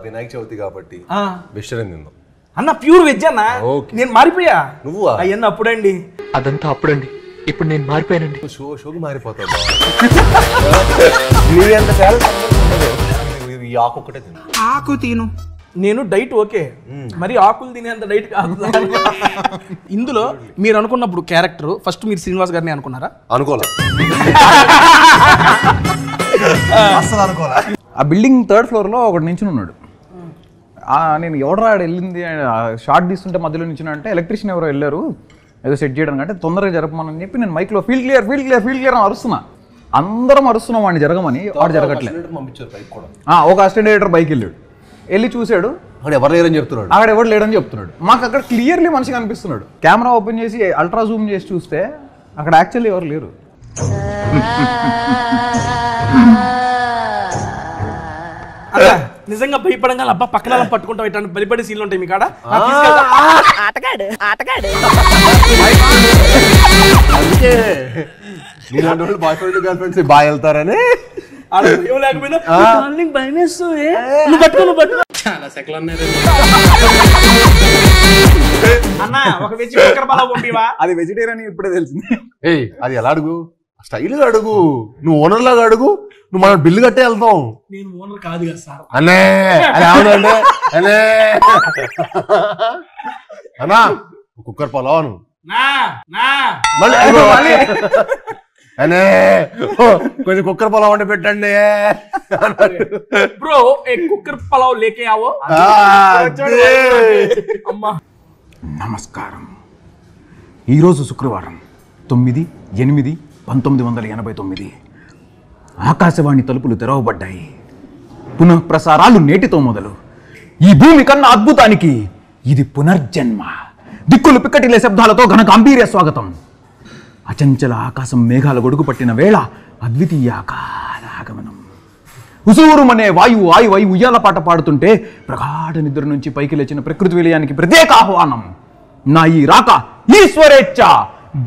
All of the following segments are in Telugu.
వినాయక చవితి కాబట్టి వెజిటేరియన్ తిందాం అన్న. ప్యూర్ వెజ్ అన్న. నేను మారిపోయా. నువ్వు అయ్యన్న అప్పుడండి. అదంతా అప్పుడండి. ఇప్పుడు నేను మారిపోయానండి. షోకి మారిపోతావు. ఆకు ఒకటే తిను. ఆకు తిను. నేను డైట్ ఓకే, మరి ఆకులు తినేంత డైట్ కాదు. ఇందులో మీరు అనుకున్నప్పుడు క్యారెక్టర్ ఫస్ట్ మీరు శ్రీనివాస్ గారిని అనుకున్నారా? అనుకోలే. ఆ బిల్డింగ్ 3rd floor లో ఒకటి నించుని ఉన్నాడు. నేను ఎవడరా వెళ్ళింది షార్ట్ తీస్తుంటే మధ్యలో నించున్నా అంటే ఎలక్ట్రీషియన్ ఎవరో వెళ్ళారు ఏదో సెట్ చేయడానికి, అంటే తొందరగా జరపమని చెప్పి నేను మైక్లో ఫీల్డ్ క్లియర్ అని అరుస్తున్నా. అందరం అరుస్తున్నాం వాడిని జరగమని, వాడు జరగట్లేదు. ఒక అసిస్టెంట్ డైరెక్టర్ బైక్ వెళ్ళి చూశాడు, అక్కడ ఎవరు లేరని చెప్తున్నాడు. అక్కడ ఎవరు లేడని చెప్తున్నాడు. మాకు అక్కడ క్లియర్లీ మనిషి కనిపిస్తున్నాడు. కెమెరా ఓపెన్ చేసి అల్ట్రా జూమ్ చేసి చూస్తే అక్కడ యాక్చువల్లీ ఎవరు లేరు. నిజంగా భయపడంగా అబ్బా పక్కన పట్టుకుంటాం ఇట్లా బలిపడే సీన్లు ఉంటాయి మీ కాడ. బాయ్ ఫ్రెండ్ గర్ల్ ఫ్రెండ్స్ బాగా వెళ్తారని అది వెజిటేరియన్ ఇప్పుడే తెలిసింది. అది ఎలా అడుగు, స్టైల్గా అడుగు, నువ్వు ఓనర్ లాగా అడుగు, నువ్వు మనం బిల్లు కట్టే వెళ్తాం. నేను ఓనర్ కాదు కదా సార్. అనే అది అవునండి అనే అన్నా కుక్కర్ పలావను అనే కొంచెం కుక్కర్ పలావ్ అంటే పెట్టండి బ్రో. కుక్కర్ పలావ్ లేకే ఆవో. నమస్కారం. ఈరోజు శుక్రవారం 9/8/1989. ఆకాశవాణి తలుపులు తెరవబడ్డాయి. పునః ప్రసారాలు నేటితో మొదలు. ఈ భూమి కన్నా అద్భుతానికి ఇది పునర్జన్మ. దిక్కులు పిక్కటిలే శబ్దాలతో ఘన గాంభీర్య స్వాగతం. అచంచల ఆకాశం మేఘాల గొడుగు పట్టిన వేళ అద్వితీయ ఆగమనం. ఉసూరుమనే వాయువు ఆయువై ఉయ్యాల పాట పాడుతుంటే ప్రగాఢ నిద్ర నుంచి పైకి లేచిన ప్రకృతి విలయానికి ప్రత్యేక ఆహ్వానం. నా ఈ రాక ఈశ్వరేచ్ఛ,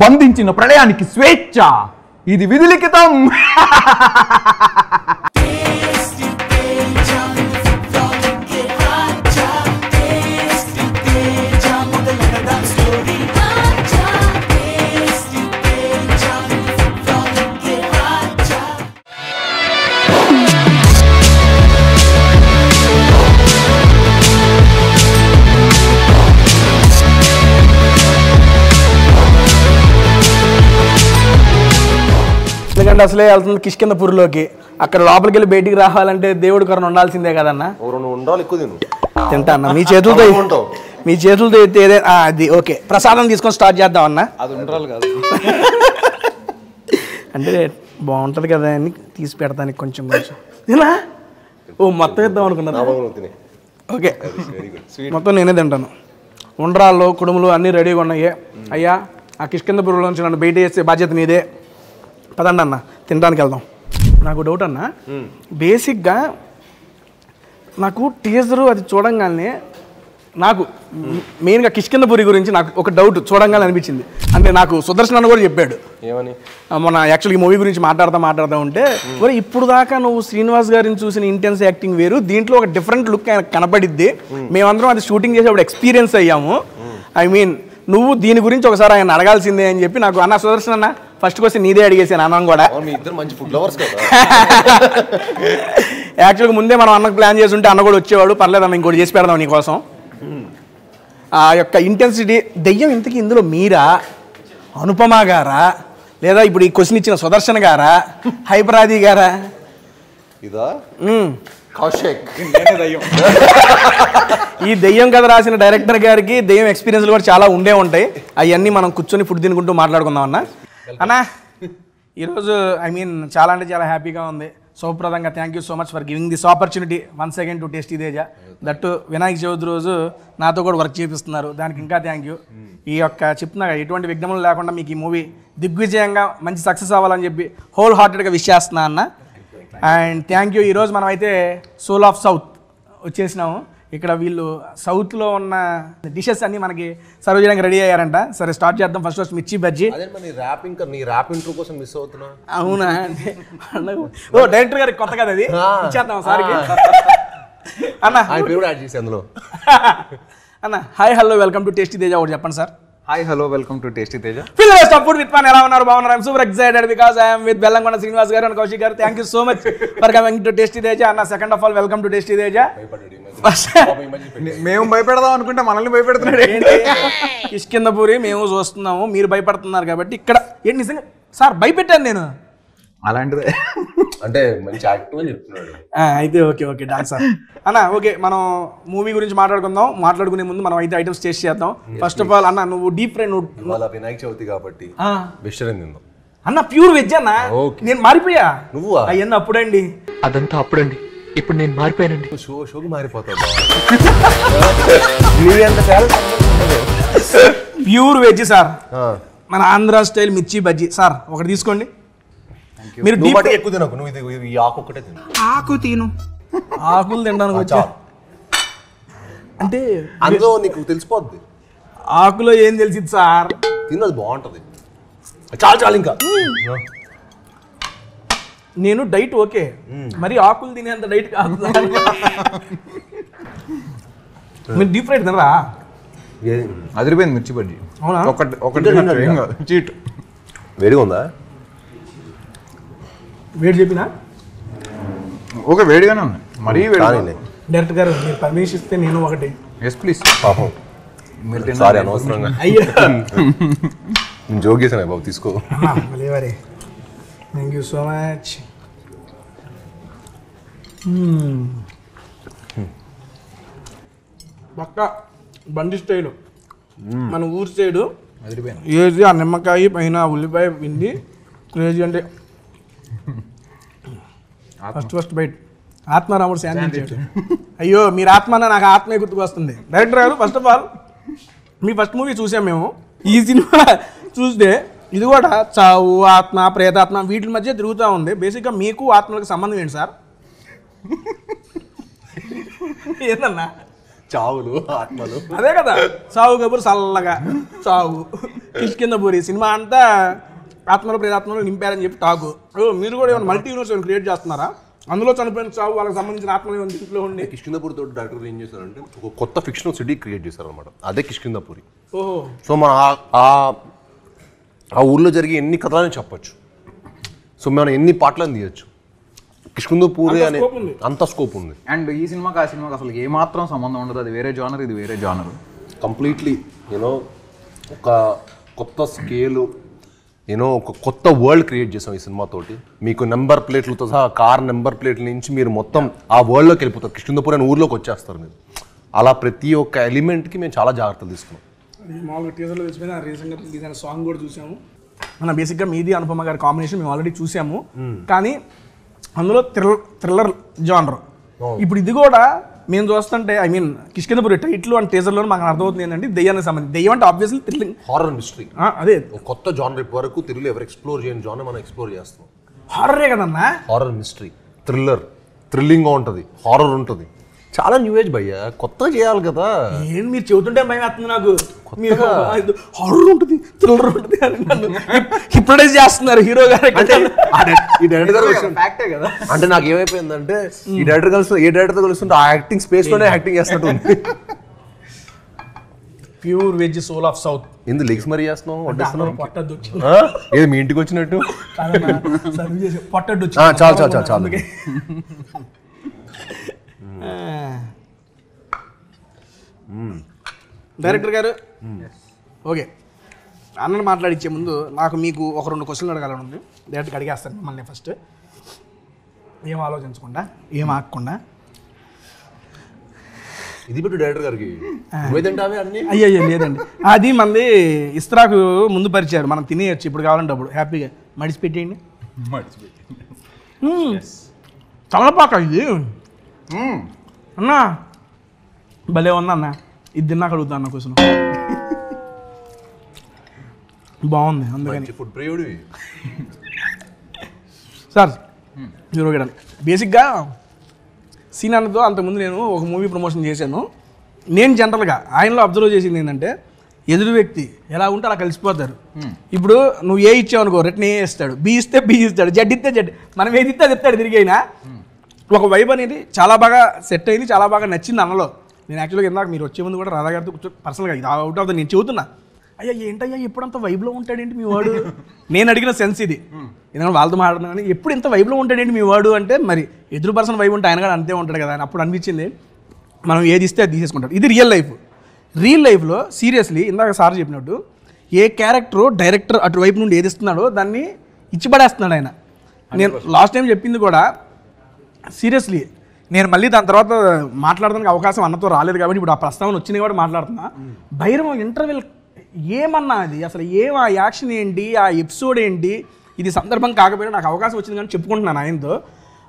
బంధించిన ప్రళయానికి స్వేచ్ఛ. ఇది విధిలిఖితం. ఎందుకంటే అసలే వెళ్తుంది కిష్కిందపూర్లోకి. అక్కడ లోపలికి వెళ్ళి బయటికి రావాలంటే దేవుడి కొరను ఉండాల్సిందే కదన్నా. తింటా అన్న మీ చేతులతో ఎత్తే అది ఓకే. ప్రసాదం తీసుకొని స్టార్ట్ చేద్దాం అన్న. అది ఉండాలి కాదు అంటే బాగుంటుంది కదా అని తీసి పెడతానికి కొంచెం ఇలా ఓ మొత్తం ఇద్దాం అనుకున్నాను. ఓకే మొత్తం నేనే తింటాను. ఉండ్రాళ్ళు కుడుములు అన్నీ రెడీగా ఉన్నాయి. అయ్యా ఆ కిష్కిందపూర్లో నుంచి నన్ను బయట చేసే బాధ్యత నీదే. పదండి అన్న తినడానికి వెళ్దాం. నాకు డౌట్ అన్న, బేసిక్గా నాకు టీజరు అది చూడంగానే నాకు మెయిన్గా కిష్కిందపూరి గురించి నాకు ఒక డౌట్ చూడంగానే అనిపించింది. అంటే నాకు సుదర్శన్ అన్న కూడా చెప్పాడు ఏమని, మన యాక్చువల్గా మూవీ గురించి మాట్లాడుతూ ఉంటే మరి ఇప్పుడు దాకా నువ్వు శ్రీనివాస్ గారిని చూసిన ఇంటెన్స్ యాక్టింగ్ వేరు, దీంట్లో ఒక డిఫరెంట్ లుక్ కనపడిద్ది. మేమందరం అది షూటింగ్ చేసేప్పుడు ఎక్స్పీరియన్స్ అయ్యాము. ఐ మీన్ నువ్వు దీని గురించి ఒకసారి ఆయన అడగాల్సిందే అని చెప్పి నాకు అన్న సుదర్శన్ అన్న ఫస్ట్ క్వశ్చన్ నీదే అడిగేసాను. అన్నం కూడా యాక్చువల్గా ముందే మనం అన్నకు ప్లాన్ చేసి ఉంటే అన్న కూడా వచ్చేవాడు. పర్లేదు అన్న ఇంకోటి చేసి పెడదాం నీకోసం. ఆ యొక్క ఇంటెన్సిటీ దెయ్యం ఇంతకీ ఇందులో మీరా, అనుపమ గారా, లేదా ఇప్పుడు ఈ క్వశ్చన్ ఇచ్చిన సుదర్శన్ గారా, హైపరాది గారా? ఇదా కౌశిక్. ఈ దెయ్యం కథ రాసిన డైరెక్టర్ గారికి దెయ్యం ఎక్స్పీరియన్స్లు కూడా చాలా ఉండే ఉంటాయి. అవన్నీ మనం కూర్చొని ఫుడ్ తినుకుంటూ మాట్లాడుకుందాం అన్న. అన్నా ఈరోజు ఐ మీన్ చాలా అంటే చాలా హ్యాపీగా ఉంది. శుభప్రదంగా thank you so much for giving this opportunity once again to tasty Teja. That Vinayaka Chavithi రోజు నాతో కూడా వర్క్ చేపిస్తున్నారు, దానికి ఇంకా థ్యాంక్ యూ. ఈ యొక్క చెప్తున్నా ఎటువంటి విఘ్నములు లేకుండా మీకు ఈ మూవీ దిగ్విజయంగా మంచి సక్సెస్ అవ్వాలని చెప్పి హోల్ హార్టెడ్గా విష్ చేస్తున్నా అన్న. And thank you. ఈరోజు మనం అయితే సోల్ ఆఫ్ సౌత్ వచ్చేసినాము. ఇక్కడ వీళ్ళు సౌత్లో ఉన్న డిషెస్ అన్నీ మనకి సర్వ్ చేయడానికి రెడీ అయ్యారంట. సరే స్టార్ట్ చేద్దాం. ఫస్ట్ మిర్చి బజ్జీ. అవునా? ఓ డైరెక్టర్ గారికి కొత్త కదా అది ఇచ్చేద్దాం సార్కి. అన్న ఆయన పేరు కూడా యాడ్ చేసి అందులో. అన్న hi hello welcome to tasty Teja ఒకటి చెప్పండి sir. Hi hello welcome to tasty Teja. Film support with pan ఎలా ఉన్నారు? బాగున్నారు. I'm super excited because I'm with Bellamkonda Srinivas గారు అండ్ కౌశిక్ గారు. Thank you so much for coming to tasty Teja. అన్న second of all welcome to tasty Teja. మేము భయపెడదాం అనుకుంటే మనల్ని భయపెడుతున్నాడు. కిష్కిందపూరి మేము చూస్తున్నాము, మీరు భయపడుతున్నారు కాబట్టి ఇక్కడ ఏంటి నిజంగా సార్ భయపెట్టాను నేను. అలాంటిదే అంటే మంచి యాక్టివ్ అని చెప్తున్నాడు. అయితే ఓకే డాన్స్ సార్. అన్న ఓకే మనం మూవీ గురించి మాట్లాడుకుందాం. మాట్లాడుకునే ముందు మనం అయితే ఐటమ్స్ టేస్ట్ చేద్దాం. ఫస్ట్ ఆఫ్ ఆల్ అన్న నువ్వు డీప్ ఫ్రై ఇవాళ వినాయక చవితి కాబట్టి వెజిటేరియన్ తిందాం అన్న. ప్యూర్ వెజ్ అన్న. నేను మారిపోయా. నువ్వు అయ్యన్న అప్పుడండి. అదంతా అప్పుడండి, ఇప్పుడు నేను మారిపోయానండి. షోకి మారిపోతావు. ప్యూర్ వెజ్ సార్, మన ఆంధ్ర స్టైల్ మిర్చి బజ్జీ సార్. ఒకటి తీసుకోండి. మీరు డీప్ ఎక్కువ తినకు, నువ్వు ఇది ఈ ఆకు ఒక్కటే తిను. ఆకు తిను. ఆకులు తినడానికి వచ్చా అంటే అందులో నీకు తెలిసిపోద్ది ఆకులో ఏం తెలిసింది సార్. తిన్నది బాగుంటది. చాలు ఇంకా. నేను డైట్ ఓకే, మరి ఆకులు తినేంత డైట్ కాదు. మీరు డీప్ ఫ్రైడ్ తినరా? అదిరిపోయింది మిర్చి బజ్జీ. అవునా? ఒకటి చీట్ వేడిగా ఉందా? వేడి చెప్పినా ఓకే, వేడిగానే ఉంది. మరీ వేడి. డైరెక్టర్ గారు మీరు పర్మిషన్ ఇస్తే నేను ఒకటి. Yes please. పాపం సారీ అనవసరంగా అయ్యో నేను జోక్ చేశాను బాబు, తీసుకో. మళ్ళీ థ్యాంక్ యూ సో మచ్. పక్క బండి స్టైలు, మన ఊరి సైడు ఏది ఆ నిమ్మకాయ పైన ఉల్లిపాయ పిండి క్రేజీ. అంటే ఫస్ట్ బైట్ ఆత్మారాముడు శాంతించాడు. అయ్యో మీరు ఆత్మ నాకు ఆత్మే గుర్తుకు వస్తుంది. డైరెక్టర్ గారు first of all me first movie చూసాం మేము. ఈ సినిమా చూస్తే ఇది కూడా చావు, ఆత్మ, ప్రేతాత్మ వీటి మధ్య తిరుగుతూ ఉంది. బేసిక్గా మీకు ఆత్మలకు సంబంధం ఏంటి సార్? ఏందన్నా చావులు ఆత్మలు అదే కదా. చావు కబురు చల్లగా చావు. కిష్కిందపూరి సినిమా అంతా ఆత్మలు ప్రేతాత్మలు నింపారని చెప్పి టాకు. మీరు కూడా ఏమైనా మల్టీ యూనివర్స్ క్రియేట్ చేస్తున్నారా? అందులో చనిపోయిన చావు వాళ్ళకి సంబంధించిన ఆత్మలు ఏమైనా దీంట్లో ఉండి. కిష్కిందపూరి తోటి డైరెక్టర్ ఏం చేశారంటే ఒక కొత్త ఫిక్షనల్ సిటీ క్రియేట్ చేశారు అనమాట. అదే కిష్కిందపూరి. ఓహో. సో మన ఆ ఊర్లో జరిగే ఎన్ని కథలని చెప్పచ్చు. సో మనం ఎన్ని పాటలను తీయచ్చు. కిష్కిందపూరి అనే అంత స్కోప్ ఉంది. అండ్ ఈ సినిమాకి ఆ సినిమాకి అసలు ఏమాత్రం సంబంధం ఉండదు. అది వేరే జానర్, ఇది వేరే జానర్. కంప్లీట్లీ యూనో ఒక కొత్త స్కేలు, యూనో ఒక కొత్త వరల్డ్ క్రియేట్ చేసాం ఈ సినిమాతోటి. మీకు నెంబర్ ప్లేట్లతో సహా కార్ నెంబర్ ప్లేట్ల నుంచి మీరు మొత్తం ఆ వరల్డ్లోకి వెళ్ళిపోతారు. కిష్కిందపూరి అనే ఊర్లోకి వచ్చేస్తారు మీరు. అలా ప్రతి ఒక్క ఎలిమెంట్కి మేము చాలా జాగ్రత్తలు తీసుకున్నాం. మామూలుగా టీజర్లో తెలిసిపోయిన రీసెంట్గా రిలీజ్ అయిన సాంగ్ కూడా చూసాము. మన బేసిక్గా మీది అనుపమ గారి కాంబినేషన్ మేము ఆల్రెడీ చూసాము. కానీ అందులో థ్రిల్లర్ జానర్. ఇప్పుడు ఇది కూడా మేము చూస్తుంటే I mean Kishkindhapuri title and టీజర్లో మాకు అర్థమవుతుంది ఏంటంటే దెయ్యానికి సంబంధించి. దెయ్యం అంటే ఆబ్వియస్లీ థ్రిల్లింగ్, హారర్ మిస్టరీ. అదే కొత్త జానర్ వరకు తెలుగులో ఎవరు ఎక్స్ప్లోర్ చేయని జానర్ మనం ఎక్స్ప్లోర్ చేస్తాం. హారరే కదన్నా. హారర్ మిస్టరీ, థ్రిల్లింగ్గా ఉంటుంది, హారర్ ఉంటుంది. చాలా న్యూ ఏజ్ భయ్యా, కొత్తగా చేయాలి కదా. ఏం మీరు చెబుతుంటే భయం వేస్తుంది నాకు. హారర్ ఉంటుంది, థ్రిల్లర్ ఉంటుంది అని నన్ను హిప్నటైజ్ చేస్తున్నారు హీరో గారు. ఈ డైరెక్టర్ ఫ్యాక్టే కదా. అంటే నాకు ఏమైపోయిందంటే ఈ డైరెక్టర్ కలిసి ఏ డైరెక్టర్ కలుస్తుంటే ఆ యాక్టింగ్ స్పేస్ లోనే యాక్టింగ్ చేస్తున్నట్టు ఉంది. Pure veg Soul of South. ఎందుకు లెగ్స్ మరీ చేస్తున్నాం, వడ్డిస్తున్నాం. పొట్టద్దు ఏది మీ ఇంటికి వచ్చినట్టు. పొట్టద్దు చాలు చాలు చాలు చాలు. డైరెక్టర్ గారు ఓకే అన్నను మాట్లాడించే ముందు నాకు మీకు ఒక 2 క్వశ్చన్లు అడగాలని ఉంది. డైరెక్ట్గా అడిగేస్తాను మిమ్మల్ని. ఫస్ట్ ఏం ఆలోచించకుండా, ఏం ఆగకుండా. ఇది పెట్టు డైరెక్టర్ గారికి. అయ్యో లేదండి, అది మంది ఇస్త్రాకు ముందు పరిచారు, మనం తినేయచ్చు ఇప్పుడు కావాలంటే అప్పుడు హ్యాపీగా మడిచి పెట్టేయండి. తమలపాక ఇది అన్నా భలే ఉంది అన్న. ఇది తిన్నాక అడుగుతా అన్న క్వశ్చన్. బాగుంది అందుకని. ఫుడ్ ప్రియుడు సార్ హీరో గడ బేసిక్గా సీన్ అన్నతో అంతకుముందు నేను ఒక మూవీ ప్రమోషన్ చేశాను. నేను జనరల్గా ఆయనలో అబ్జర్వ్ చేసింది ఏంటంటే ఎదురు వ్యక్తి ఎలా ఉంటే అలా కలిసిపోతారు. ఇప్పుడు నువ్వు ఏ ఇచ్చావు అనుకో రిటర్న్ ఏ ఇస్తాడు, బి ఇస్తే బి ఇస్తాడు, జడ్ ఇస్తే జడ్, మనం ఏది ఇస్తే అది ఇస్తాడు తిరిగి. అయినా ఒక వైబ్ అనేది చాలా బాగా సెట్ అయింది, చాలా బాగా నచ్చింది అన్నలో. నేను యాక్చువల్గా ఇందాక మీరు వచ్చే ముందు కూడా రాధా గారితో కూర్చో పర్సనల్గా ఇది అవుట్ ఆఫ్ ద నేను చెబుతున్నా, అయ్యా ఏంటయ్యా ఎప్పుడంత వైబ్లో ఉంటాడేంటి మీ వాడు, నేను అడిగిన సెన్స్ ఇది. ఎందుకంటే వాళ్ళతో మాట్లాడుతున్నా కానీ ఎప్పుడు ఇంత వైబ్లో ఉంటాడేంటి మీ వాడు అంటే, మరి ఎదురు పర్సన్ వైబ్ ఉంటే ఆయన కూడా అంతే ఉంటాడు కదా అని అప్పుడు అనిపించింది. మనం ఏది ఇస్తే అది తీసేసుకుంటాం. ఇది రియల్ లైఫ్లో సీరియస్లీ ఇందాక సార్ చెప్పినట్టు ఏ క్యారెక్టరు డైరెక్టర్ అటువైపు నుండి ఏది ఇస్తున్నాడో దాన్ని ఇచ్చిపడేస్తున్నాడు ఆయన. నేను లాస్ట్ టైం చెప్పింది కూడా సీరియస్లీ, నేను మళ్ళీ దాని తర్వాత మాట్లాడడానికి అవకాశం అన్నతో రాలేదు కాబట్టి ఇప్పుడు ఆ ప్రస్తావన వచ్చింది కాబట్టి మాట్లాడుతున్నా. భైరవం ఇంటర్వెల్ ఏమన్నా అది అసలు ఆ యాక్షన్ ఏంటి, ఆ ఎపిసోడ్ ఏంటి, ఇది సందర్భం కాకపోయినా నాకు అవకాశం వచ్చింది కానీ చెప్పుకుంటున్నాను ఆయనతో.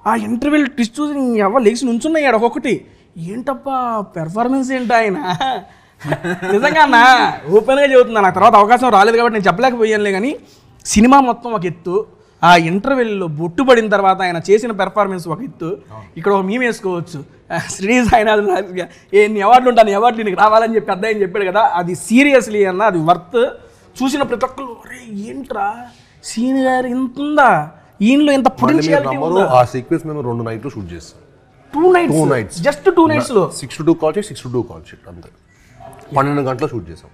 ఆ ఇంటర్వెల్ ట్విస్ట్ చూసి ఎవరు లేచి నుంచున్నాయి ఒక్కొక్కటి, ఏంటప్పా పెర్ఫార్మెన్స్ ఏంటి ఆయన. నిజంగా అన్న ఓపెన్గా చెబుతున్నా, నాకు తర్వాత అవకాశం రాలేదు కాబట్టి నేను చెప్పలేకపోయానులే. కానీ సినిమా మొత్తం ఒక ఎత్తు, ఆ ఇంటర్వెల్లో బొట్టు పడిన తర్వాత ఆయన చేసిన పెర్ఫార్మెన్స్ ఒక ఎత్తు. ఇక్కడ ఒక మేము వేసుకోవచ్చు, శ్రీనివాస్ ఆయన ఎన్ని అవార్డులు ఉంటాను, అవార్డులు నీకు రావాలని చెప్పి పెద్ద ఆయన చెప్పాడు కదా, అది సీరియస్లీ అన్న అది వర్త్. చూసిన ప్రతి ఒక్కరు అరే ఏంట్రా సీని గారు ఇంత ఉందా, ఈయనలో ఇంత పొటెన్షియాలిటీ ఉందా. ఆ సీక్వెన్స్ మేము 2 నైట్లు షూట్ చేస్తాం. 2 nights జస్ట్ 2 nights లో 6 to 2 call sheet, 6 to 2 call sheet అంతే. 12 గంటలు షూట్ చేసాం.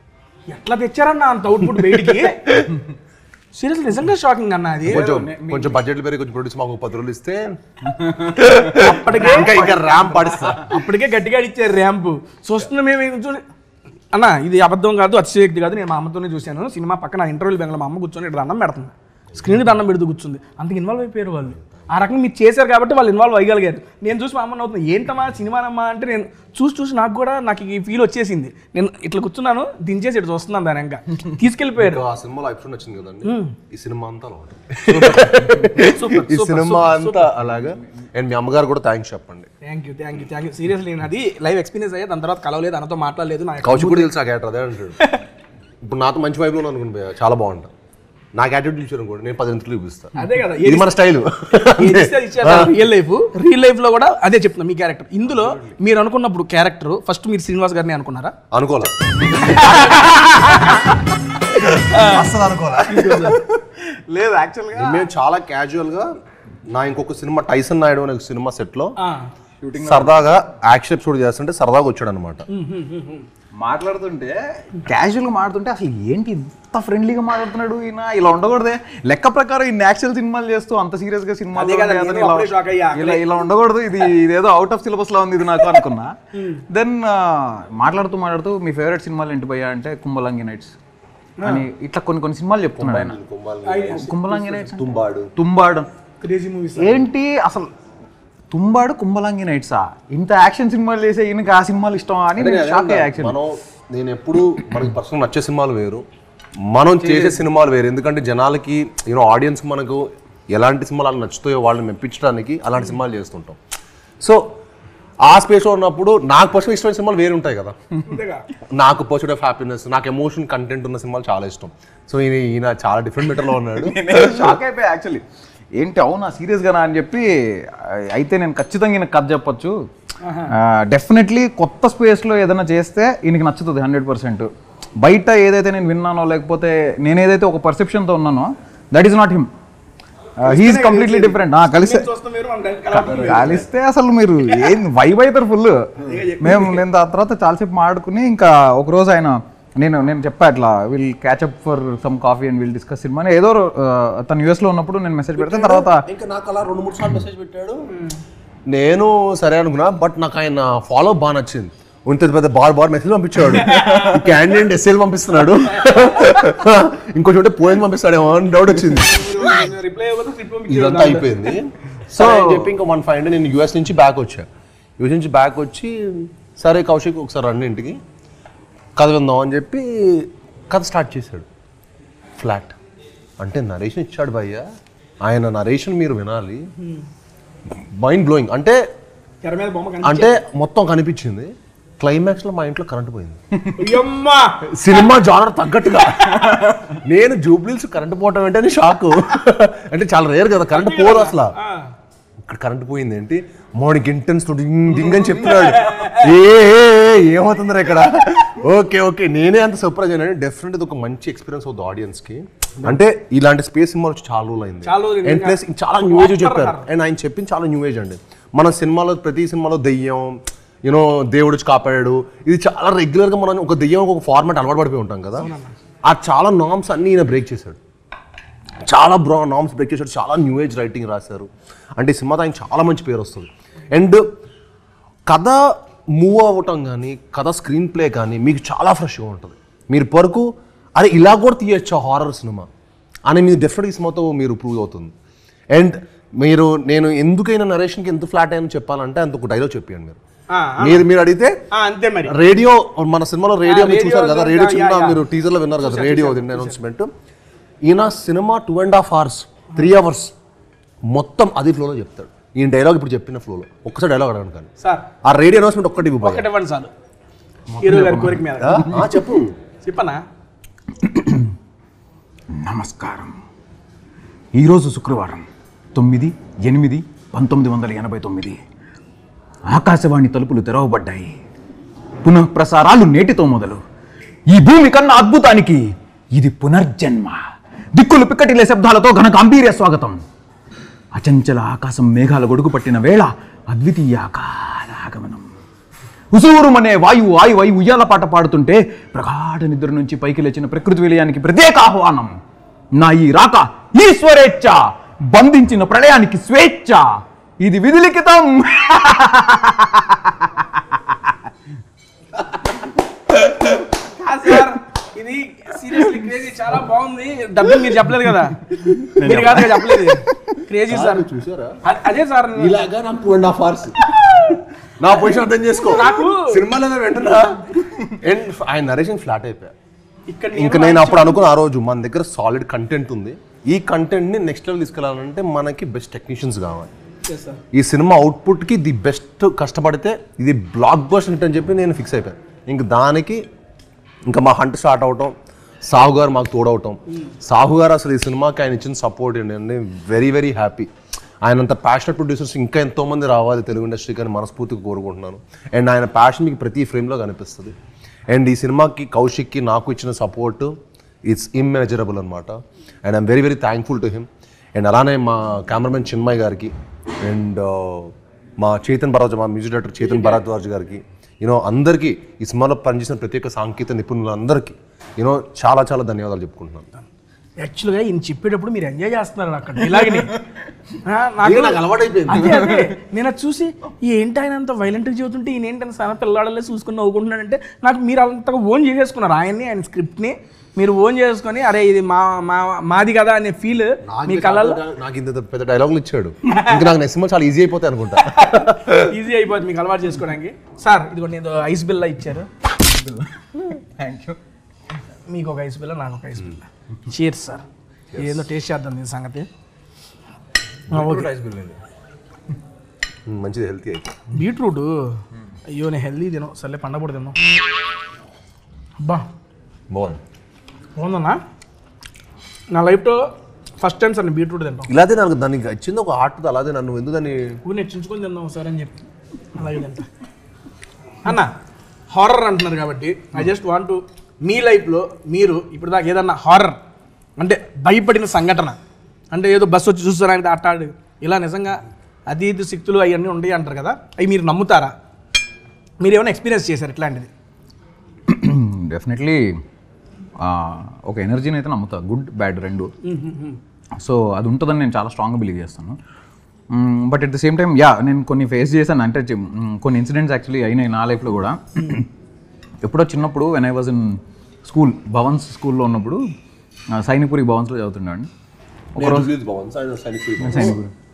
ఎట్లా తెచ్చారన్న అంత అవుట్పుట్ బయటికి? సీరియస్లీ నిజంగా షాకింగ్ అన్న. అది కొంచెం బడ్జెట్ పెరిగి కొంచెం ప్రొడ్యూస్ మాకు 10 రోజులు ఇస్తే అప్పటికే ఇంకా ర్యాంప్ పడిస్తా, అప్పటికే గట్టిగా ఇచ్చారు ర్యాంప్. చూస్తున్నా మేము అన్న, ఇది అబద్ధం కాదు, అతిశయోక్తి కాదు. నేను మా అమ్మతోనే చూశాను సినిమా పక్కన ఇంటర్వ్యూలు బెంగళూరు మా అమ్మ కూర్చొని ఇక్కడ దండం పెడుతుంది, స్క్రీన్కి దండం పెడుతూ కూర్చుంది. అంతకు ఇన్వాల్వ్ అయిపోయారు వాళ్ళు. ఆ రకంగా మీరు చేశారు కాబట్టి వాళ్ళు ఇన్వాల్వ్ అయ్యగలిగారు. నేను చూసి మా అమ్మని అవుతుంది ఏంటమ్మా సినిమానమ్మా అంటే, నేను చూసి నాకు ఈ ఫీల్ వచ్చేసింది. నేను ఇట్లా కూర్చున్నాను, దించేసి ఇట్లా చూస్తున్నాను దాని ఇంకా తీసుకెళ్ళిపోయారు. ఆ సినిమాలో ఎపిసోడ్ నచ్చింది కదండి, ఈ సినిమా అంతా అలా ఉంటుంది. ఈ సినిమా అంతా అలాగా. అండ్ మీ అమ్మగారు కూడా థ్యాంక్స్ చెప్పండి. Thank you seriously. నేను అది లైవ్ ఎక్స్పీరియన్స్ అయ్యా, దాని తర్వాత కలవలేదు, అన్నతో మాట్లాడలేదు. కౌశిక్ కూడా తెలుసు ఆ క్యారెక్టర్ అదే అంటాడు. ఇప్పుడు నాతో మంచి వైపులో ఉన్నాను అనుకుని చాలా బాగుంటా, నాకు యాటిట్యూడ్ చూసాను కూడా నేను 10 ఇంటర్వ్యూలు చూపిస్తాను. అదే కదా ఇది మన స్టైల్. రియల్ లైఫ్ లో కూడా అదే చెప్తున్నా. మీ క్యారెక్టర్ ఇందులో మీరు అనుకున్నప్పుడు క్యారెక్టర్ ఫస్ట్ మీరు శ్రీనివాస్ గారిని అనుకున్నారా? అనుకోలే, అసలు అనుకోలే. లేదు యాక్చువల్గా మేము చాలా క్యాజువల్ గా నా ఇంకొక సినిమా టైసన్ నాయుడు అనే సినిమా సెట్ లో సరదాగా యాక్షన్ ఎపిసోడ్ చేస్తుంటే సరదాగా వచ్చాడు అనమాట. మాట్లాడుతుంటే క్యాజువల్గా మాట్లాడుతుంటే అసలు ఏంటి ఇంత ఫ్రెండ్లీగా మాట్లాడుతున్నాడు ఈయన, ఇలా ఉండకూడదే. లెక్క ప్రకారం ఇన్ని యాక్షన్ సినిమాలు చేస్తూ అంత సీరియస్గా సినిమాలు ఇలా ఉండకూడదు, ఇదేదో అవుట్ ఆఫ్ సిలబస్ లా ఉంది ఇది నాకు అనుకున్నా. దెన్ మాట్లాడుతూ మీ ఫేవరెట్ సినిమాలు ఏంటి భయ్యా అంటే కుంభలంగి నైట్స్ అని ఇట్లా కొన్ని సినిమాలు చెప్తున్నాడు ఆయన. కుంభలంగి నైట్స్, తుంబాడు ఏంటి అసలు, తుంబాడు కుంభలంగి నైట్సా, ఇంత యాక్షన్ సినిమాలు చేసే ఈయనకి ఆ సినిమాలు ఇష్టం అని షాక్ అయ్యా. నేను ఎప్పుడు మనకి పర్సనల్ నచ్చే సినిమాలు వేరు, మనం చేసే సినిమాలు వేరు. ఎందుకంటే జనాలకి ఆడియన్స్ మనకు ఎలాంటి సినిమాలు అలా నచ్చుతాయో వాళ్ళని మెప్పించడానికి అలాంటి సినిమాలు చేస్తుంటాం. సో ఆ స్పేస్లో ఉన్నప్పుడు నాకు పర్సనల్ ఇష్టమైన సినిమాలు వేరు ఉంటాయి కదా. నాకు పర్సూట్ ఆఫ్ హ్యాపీనెస్, నాకు ఎమోషన్ కంటెంట్ ఉన్న సినిమాలు చాలా ఇష్టం. సో ఈయన చాలా డిఫరెంట్ మెటర్లో ఉన్నాడు. షాక్ అయిపోయా యాక్చువల్లీ, ఏంటి అవునా సీరియస్గానా అని చెప్పి. అయితే నేను ఖచ్చితంగా ఈయనకు కథ చెప్పొచ్చు. డెఫినెట్లీ కొత్త స్పేస్లో ఏదైనా చేస్తే ఈయనకి నచ్చుతుంది 100%. బయట ఏదైతే నేను విన్నానో లేకపోతే నేను ఏదైతే ఒక పర్సెప్షన్తో ఉన్నానో that is not him, he is completely different. కలిస్తే అసలు మీరు ఏం వైబ్ అవుతారు ఫుల్. నేను దాని తర్వాత చాలాసేపు మాట్లాడుకుని ఇంకా ఒకరోజు ఆయన నేను చెప్పా ఇట్లా will catch up for some coffee and will discuss cinema అని ఏదో తను యూఎస్లో ఉన్నప్పుడు నేను మెసేజ్ పెడితే తర్వాత ఇంకా నాకు అలా 2-3 సార్లు మెసేజ్ పెట్టాడు. నేను సరే అనుకున్నా, బట్ నాకు ఆయన ఫాలో బాగా నచ్చింది. ఇంత పెద్ద బార్ మెసేజ్ పంపించాడు, క్యాండిడేట్ ఎస్ఎల్ పంపిస్తున్నాడు, ఇంకో చోట పోయింది పంపిస్తాడేమో అని డౌట్ వచ్చింది. ఇదంతా అయిపోయింది. సో చెప్పి ఇంకా 1 నేను యూఎస్ నుంచి బ్యాక్ వచ్చి సరే కౌశిక్ ఒకసారి రండి ఇంటికి కథ విందాం అని చెప్పి కథ స్టార్ట్ చేశాడు. ఫ్లాట్ అంటే నరేషన్ ఇచ్చాడు భయ్య, ఆయన నరేషన్ మీరు వినాలి, మైండ్ బ్లోయింగ్. అంటే మొత్తం కనిపించింది. క్లైమాక్స్ లో మా ఇంట్లో కరెంట్ పోయింది, సినిమా జానర్ తగ్గట్టుగా. నేను జూబ్లీస్ కరెంట్ పోవటం అంటే షాక్. అంటే చాలా రేర్ కదా కరెంట్ పోదు అసలు. ఇక్కడ కరెంట్ పోయింది ఏంటి, మార్నింగ్ ఇంటెన్స్ డింగ్ అని చెప్తున్నాడు. ఏమవుతుందిరా ఇక్కడ. ఓకే నేనే అంత సర్ప్రైజ్ అయినా. డెఫినెట్ ఇది ఒక మంచి ఎక్స్పీరియన్స్ అవుతుంది ఆడియన్స్ కి. అంటే ఇలాంటి స్పేస్ సినిమాలు చాలా రోజులు అయింది. అండ్ ప్లస్ చాలా న్యూ ఏజ్ చెప్పారు. అండ్ ఆయన చెప్పింది చాలా న్యూ ఏజ్ అండి. మన సినిమాలో ప్రతి సినిమాలో దెయ్యం యూనో దేవుడు వచ్చి కాపాడాడు, ఇది చాలా రెగ్యులర్గా మనం ఒక దెయ్యం ఒక ఫార్మాట్ అలవాటు పడిపోయి ఉంటాం కదా. ఆ చాలా నామ్స్ అన్నీ ఈయన బ్రేక్ చేశాడు, చాలా నామ్స్ బ్రేక్ చేశాడు, చాలా న్యూ ఏజ్ రైటింగ్ రాశారు. అంటే ఈ సినిమాతో ఆయన చాలా మంచి పేరు వస్తుంది. అండ్ కథ మూవ్ అవ్వటం కానీ కథ స్క్రీన్ ప్లే కానీ మీకు చాలా ఫ్రెష్గా ఉంటుంది. మీరు వరకు అరే ఇలా కూడా తీయచ్చు హారర్ సినిమా అని మీరు డెఫినెట్గా ఈ సినిమాతో మీరు ప్రూవ్ అవుతుంది. అండ్ నేను ఎందుకైనా నరేషన్కి ఎంత ఫ్లాట్ అయ్యని చెప్పాలంటే అంత ఒక డైలాగ్ చెప్పాను మీరు అడిగితే. అంతే మరి రేడియో మన సినిమాలో రేడియో మీరు చూసారు కదా, రేడియో చిన్న మీరు టీజర్లో విన్నారు కదా, రేడియో అనౌన్స్మెంట్. ఈయన సినిమా 2.5 hours 3 hours మొత్తం అది ఫ్లోలో చెప్తాడు. ఈయన డైలాగ్ ఇప్పుడు చెప్పిన ఫ్లోలో ఒక్కసారి డైలాగ్ అడగండి కానీ ఆ రేడియో అనౌన్స్మెంట్ ఒక్కటి ఇవ్వండి సార్. హీరో గారి కోరిక మీద చెప్పనా. నమస్కారం. ఈరోజు శుక్రవారం 9/8/1989 ఆకాశవాణి తలుపులు తెరవబడ్డాయి. పునఃప్రసారాలు నేటితో మొదలు. ఈ భూమి కన్నా అద్భుతానికి ఇది పునర్జన్మ. దిక్కులు పిక్కటిలే శబ్దాలతో ఘన గాంభీర్య స్వాగతం. అచంచల ఆకాశం మేఘాల గొడుగు పట్టిన వేళ అద్వితీయ ఆగమనం. ఉసూరుమనే వాయువు ఆయువై ఉయ్యాల పాట పాడుతుంటే ప్రగాఢ నిద్ర నుంచి పైకి లేచిన ప్రకృతి విలయానికి ప్రత్యేక ఆహ్వానం. నా ఈ రాక ఈశ్వరేచ్ఛ, బంధించిన ప్రళయానికి స్వేచ్ఛ. ఇది విధిలిఖితం. ఇది సీరియస్లీ క్రేజీ, చాలా బాగుంది. డబ్బులు మీరు చెప్పలేదు కదా, మీరు కాదు చెప్పలేదు. క్రేజీ సార్, చూసారా? అదే సార్ ఇలాగా నాకు 2.5 hours నా పొజిషన్ అర్థం చేసుకో. నాకు సినిమాలో వెంటనే ఆయన నరేషన్ ఫ్లాట్ అయిపోయా. ఇంకా నేను అప్పుడు అనుకున్న ఆ రోజు మన దగ్గర సాలిడ్ కంటెంట్ ఉంది, ఈ కంటెంట్ని నెక్స్ట్ లెవెల్ తీసుకెళ్ళాలంటే మనకి బెస్ట్ టెక్నీషియన్స్ కావాలి. ఈ సినిమా అవుట్పుట్కి ది బెస్ట్ కష్టపడితే ఇది బ్లాక్ బస్టర్ హిట్ అని చెప్పి నేను ఫిక్స్ అయిపోయాను. ఇంక దానికి ఇంకా మా హంట్ స్టార్ట్ అవటం, సాహు గారు మాకు తోడవటం. సాహు గారు అసలు ఈ సినిమాకి ఆయన ఇచ్చిన సపోర్ట్ ఏంటంటే వెరీ వెరీ హ్యాపీ. ఆయన అంత ప్యాషనెట్ ప్రొడ్యూసర్స్ ఇంకా ఎంతోమంది రావాలి తెలుగు ఇండస్ట్రీకి అని మనస్ఫూర్తిగా కోరుకుంటున్నాను. అండ్ ఆయన ప్యాషన్ మీకు ప్రతి ఫ్రేమ్లో కనిపిస్తుంది. అండ్ ఈ సినిమాకి కౌశిక్కి నాకు ఇచ్చిన సపోర్ట్ ఇట్స్ ఇమ్మెజరబుల్ అనమాట. And I'm very very thankful to him. And అలానే మా కెమెరామెన్ చిన్మయ్ గారికి అండ్ మా మ్యూజిక్ డైరెక్టర్ చేతన్ భరద్వాజ్ గారికి అందరికీ ఈ సినిమాలో పనిచేసిన ప్రత్యేక సాంకేతిక నిపుణులందరికీ చాలా చాలా ధన్యవాదాలు చెప్పుకుంటున్నాను. యాక్చువల్గా ఈయన చెప్పేటప్పుడు మీరు ఎంజాయ్ చేస్తున్నారు అక్కడ ఇలాగని నేను అది చూసి ఏంటి ఆయన అంత వైలెంట్గా చెబుతుంటే ఈయన ఏంటని చాలా పిల్లాడలే చూసుకుని నవ్వుకుంటున్నాడంటే నాకు మీరు అంతగా ఓన్ చేసేసుకున్నారు ఆయన్ని, ఆయన స్క్రిప్ట్ని మీరు ఓన్ చేసుకొని అరే ఇది మాది కదా అనే ఫీల్ మీ కళ్ళల్లో. నాకు ఇంత పెద్ద డైలాగులు ఇచ్చాడు, ఇంకా నాకు నెక్స్ట్ చాలా ఈజీ అయిపోతాయి అనుకుంటా. ఈజీ అయిపోతుంది మీకు అలవాటు చేసుకోవడానికి. సార్ ఇదిగోండి ఏదో ఐస్ బిల్లా ఇచ్చారు. Thank you. మీకు ఒక ఐస్ బిల్ల, నాకు ఒక ఐస్ బిల్ల. Cheers sir. ఏదో టేస్ట్ చేద్దాం దీని సంగతి. మంచిది, హెల్తీ అయితే. బీట్రూట్ అయ్యో నేను హెల్తీ తిను, సర్లే పండగ తిన్నాం. అబ్బా బాగుందన్నా. నా లైఫ్లో ఫస్ట్ టైం సార్ నేను బీట్రూట్ తింటాం. ఇలాగే నాకు దానికి వచ్చింది ఒక హార్ట్, అలాగే నన్ను ఎందుకు దాన్ని నెచ్చించుకొని తిందాం సార్ అని చెప్పి అలాగే తింటా. అన్న హారర్ అంటున్నారు కాబట్టి I just want to me లైఫ్లో మీరు ఇప్పుడు దాకా ఏదన్నా హారర్ అంటే భయపడిన సంఘటన అంటే ఏదో బస్సు వచ్చి చూస్తారని అట్టాడు ఇలా నిజంగా అది ఇది శక్తులు అవన్నీ ఉంటాయి అంటారు కదా, అవి మీరు నమ్ముతారా? మీరు ఏమైనా ఎక్స్పీరియన్స్ చేశారు ఇట్లాంటిది? డెఫినెట్లీ ఒక ఎనర్జీని అయితే నమ్ముతా, గుడ్ బ్యాడ్ రెండు. సో అది ఉంటుందని నేను చాలా స్ట్రాంగ్గా బిలీవ్ చేస్తాను. But at the same time నేను కొన్ని ఫేస్ చేశాను. అంటే కొన్ని ఇన్సిడెంట్స్ యాక్చువల్లీ అయినాయి నా లైఫ్లో కూడా. ఎప్పుడో చిన్నప్పుడు when I was in school, Bhavan's స్కూల్లో ఉన్నప్పుడు సైనిక్పురి భవన్స్లో చదువుతున్నాను. ఒకరోజు సైనిక్పురి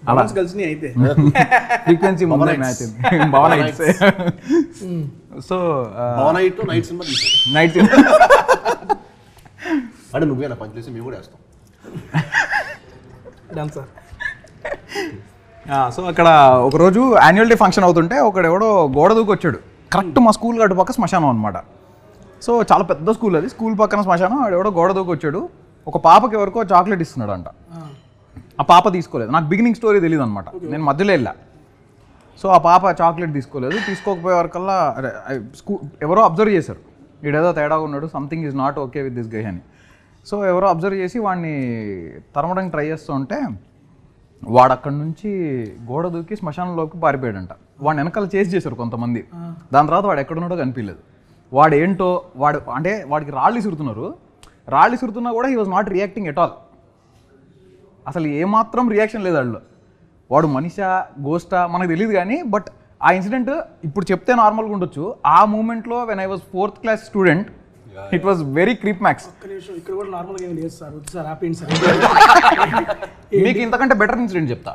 అలా కలిసి అయితే ఫ్రీక్వెన్సీ ముందే match Bhavan nights. So night అంటే నువ్వే నా పని చేసి మేము కూడా వేస్తాం. సో అక్కడ ఒకరోజు యాన్యువల్ డే ఫంక్షన్ అవుతుంటే ఒకడెవడో గోడ దూకి వచ్చాడు. కరెక్ట్ మా స్కూల్ గడ్డ పక్క శ్మశానం అనమాట. సో చాలా పెద్ద స్కూల్ అది, స్కూల్ పక్కన శ్మశానం. ఆడెవడో గోడ దూకి వచ్చాడు, ఒక పాపకి ఎవరికో చాక్లెట్ ఇస్తున్నాడు అంట. ఆ పాప తీసుకోలేదు. నాకు బిగినింగ్ స్టోరీ తెలియదు అనమాట, నేను మధ్యలో వెళ్ళా. సో ఆ పాప చాక్లెట్ తీసుకోలేదు. తీసుకోకపోయే వరకల్లా ఎవరో అబ్జర్వ్ చేశారు, వీడేదో తేడాగా ఉన్నాడు, something is not okay with this guy అని. సో ఎవరో అబ్జర్వ్ చేసి వాడిని తరమడానికి ట్రై చేస్తూ ఉంటే వాడు అక్కడి నుంచి గోడ దూకి శ్మశానంలోకి పారిపోయాడంట. వాడిని వెనకాల చేసి చేశారు కొంతమంది. దాని తర్వాత వాడు ఎక్కడున్నాడో కనిపించలేదు. వాడు ఏంటో అంటే వాడికి రాళ్ళు ఇసురుతున్నా కూడా he was not reacting at all. అసలు ఏమాత్రం రియాక్షన్ లేదు వాళ్ళు. వాడు మనిషా గోస్టా మనకు తెలియదు కానీ బట్ ఆ ఇన్సిడెంట్ ఇప్పుడు చెప్తే నార్మల్గా ఉండొచ్చు. ఆ మూమెంట్లో when I was 4th class student it was very creep max. మీకు ఇంతకంటే బెటర్ ఇన్సిడెంట్ చెప్తా.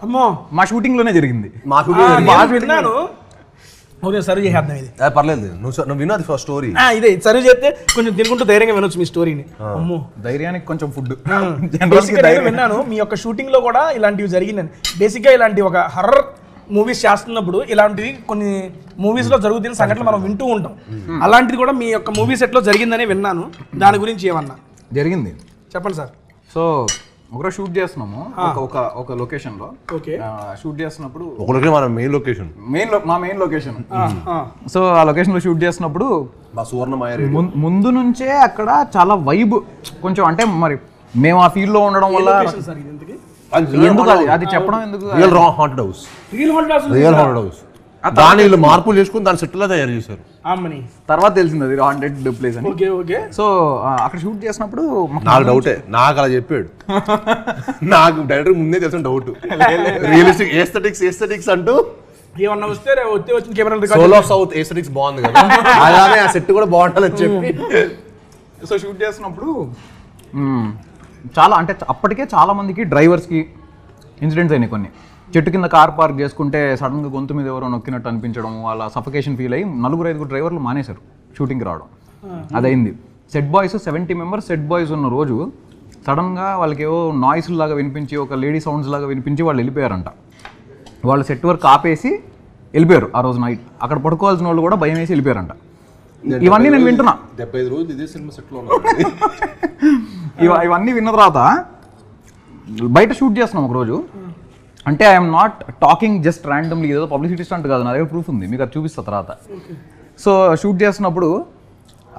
మా షూటింగ్లోనే జరిగింది. సర్వ్ చేద్దాం ఇది. పర్లేదు, నువ్వు విన్నది ఫస్ట్ స్టోరీ ఇదే సర్వ్ చేస్తే కొంచెం తినుకుంటూ ధైర్యంగా వినొచ్చు మీ స్టోరీని. అమ్మో ధైర్యానికి కొంచెం ఫుడ్ విన్నాను. మీ యొక్క షూటింగ్ లో కూడా ఇలాంటివి జరిగిందని. బేసిక్ గా ఇలాంటి ఒక హర్రర్ మూవీస్ చేస్తున్నప్పుడు ఇలాంటివి కొన్ని మూవీస్ లో జరుగుతున్న సంఘటనలు మనం వింటూ ఉంటాం. అలాంటిది కూడా మీ యొక్క మూవీ సెట్ లో జరిగిందని విన్నాను. దాని గురించి ఏమన్నా జరిగింది చెప్పండి సార్. సో ఒకరోజు షూట్ చేస్తున్నాము ఒక లొకేషన్ లో. షూట్ చేస్తున్నప్పుడు మన మెయిన్ లొకేషన్ మా మెయిన్ లొకేషన్. సో ఆ లొకేషన్ లో షూట్ చేస్తున్నప్పుడు ముందు నుంచే అక్కడ చాలా వైబ్ కొంచెం అంటే మరి మేము ఆ ఫీల్డ్ లో ఉండడం వల్ల ఎందుకు అది చెప్పడం ఎందుకు రియల్ హాంటెడ్ హౌస్ దాని వీళ్ళు మార్పులు చేసుకుని దాని సెట్ లో తయారు చేశారు. తర్వాత తెలిసింది అది హాంటెడ్ ప్లేస్ అని. సో అక్కడ షూట్ చేసినప్పుడు నాకు డౌటే, నాకు అలా చెప్పాడు. నాకు డైరెక్టర్ ముందే తెలిసిన డౌట్. రియలిస్టిక్ ఏస్థెటిక్స్ అంటూ ఏమన్నా వస్తే సోల్ ఆఫ్ సౌత్ ఏస్థెటిక్స్ బాగుంది కదా, అలానే ఆ సెట్ కూడా బాగుంటుందని చెప్పి. సో షూట్ చేస్తున్నప్పుడు చాలా అంటే అప్పటికే చాలా మందికి డ్రైవర్స్కి ఇన్సిడెంట్స్ అయినాయి. కొన్ని చెట్టు కింద కార్ పార్క్ చేసుకుంటే సడన్గా గొంతు మీద ఎవరో నొక్కినట్టు అనిపించడం, వాళ్ళ సఫకేషన్ ఫీల్ అయ్యి 4-5 డ్రైవర్లు మానేశారు షూటింగ్కి రావడం. అదైంది. Set boys 70 members set boys ఉన్న రోజు సడన్గా వాళ్ళకి ఏవో నాయిస్ లాగా వినిపించి, ఒక లేడీ సౌండ్స్ లాగా వినిపించి వాళ్ళు వెళ్ళిపోయారంట. వాళ్ళు సెట్ వర్క్ ఆపేసి వెళ్ళిపోయారు. ఆ రోజు నైట్ అక్కడ పడుకోవాల్సిన వాళ్ళు కూడా భయం వేసి వెళ్ళిపోయారంట. ఇవన్నీ నేను వింటున్నా. 75 రోజులు ఇదే సినిమా సెట్లో ఇవన్నీ విన్న తర్వాత బయట షూట్ చేస్తున్నాం ఒకరోజు. అంటే I'm not talking just randomly, ఏదో పబ్లిసిటీ స్టంట్ కాదు, నా దగ్గర ప్రూఫ్ ఉంది, మీకు అది చూపిస్తా తర్వాత. సో షూట్ చేస్తున్నప్పుడు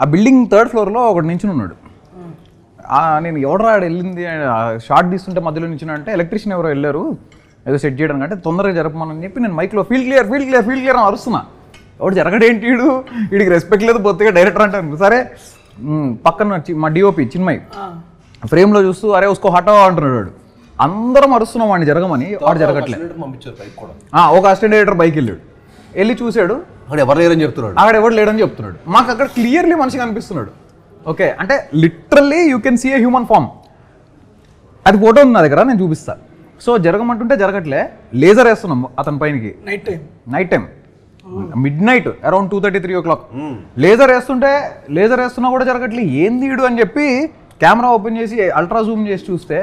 ఆ బిల్డింగ్ 3rd ఫ్లోర్లో ఒకటి నించుని ఉన్నాడు. నేను ఎవడరా వెళ్ళింది షార్ట్ తీస్తుంటే మధ్యలో నించున్నా అంటే ఎలక్ట్రీషియన్ ఎవరో వెళ్ళారు ఏదో సెట్ చేయడానికి, అంటే తొందరగా జరపమని చెప్పి నేను మైక్లో ఫీల్డ్ క్లియర్ అని అరుస్తున్నా. ఎవడు జరగడేంటి, వీడికి రెస్పెక్ట్ లేదు బొత్తిగా డైరెక్టర్ అంటాను. సరే పక్కన మా డిఓపి చిన్మయ్ ఫ్రేమ్లో చూస్తూ అరే ఉస్కో హటావా అంటున్నాడు. వాడు అందరం అరుస్తున్నాం వాడిని జరగమని, వాడు జరగట్లేదు. ఒక అసిస్టెంట్ డైరెక్టర్ బైక్ వెళ్ళి చూశాడు, అక్కడ ఎవరు లేడని చెప్తున్నాడు. మాకు అక్కడ క్లియర్లీ మనిషి కనిపిస్తున్నాడు. ఓకే అంటే literally you can see a human form. అది ఫోటో ఉంది నా దగ్గర, నేను చూపిస్తా. సో జరగమంటుంటే జరగట్లే. లేజర్ వేస్తున్నాం అతని పైనకి night time mid night around 2:30-3 o'clock. Laser వేస్తున్నా కూడా జరగట్లే. ఏంది వీడు అని చెప్పి కెమెరా ఓపెన్ చేసి అల్ట్రా జూమ్ చేసి చూస్తే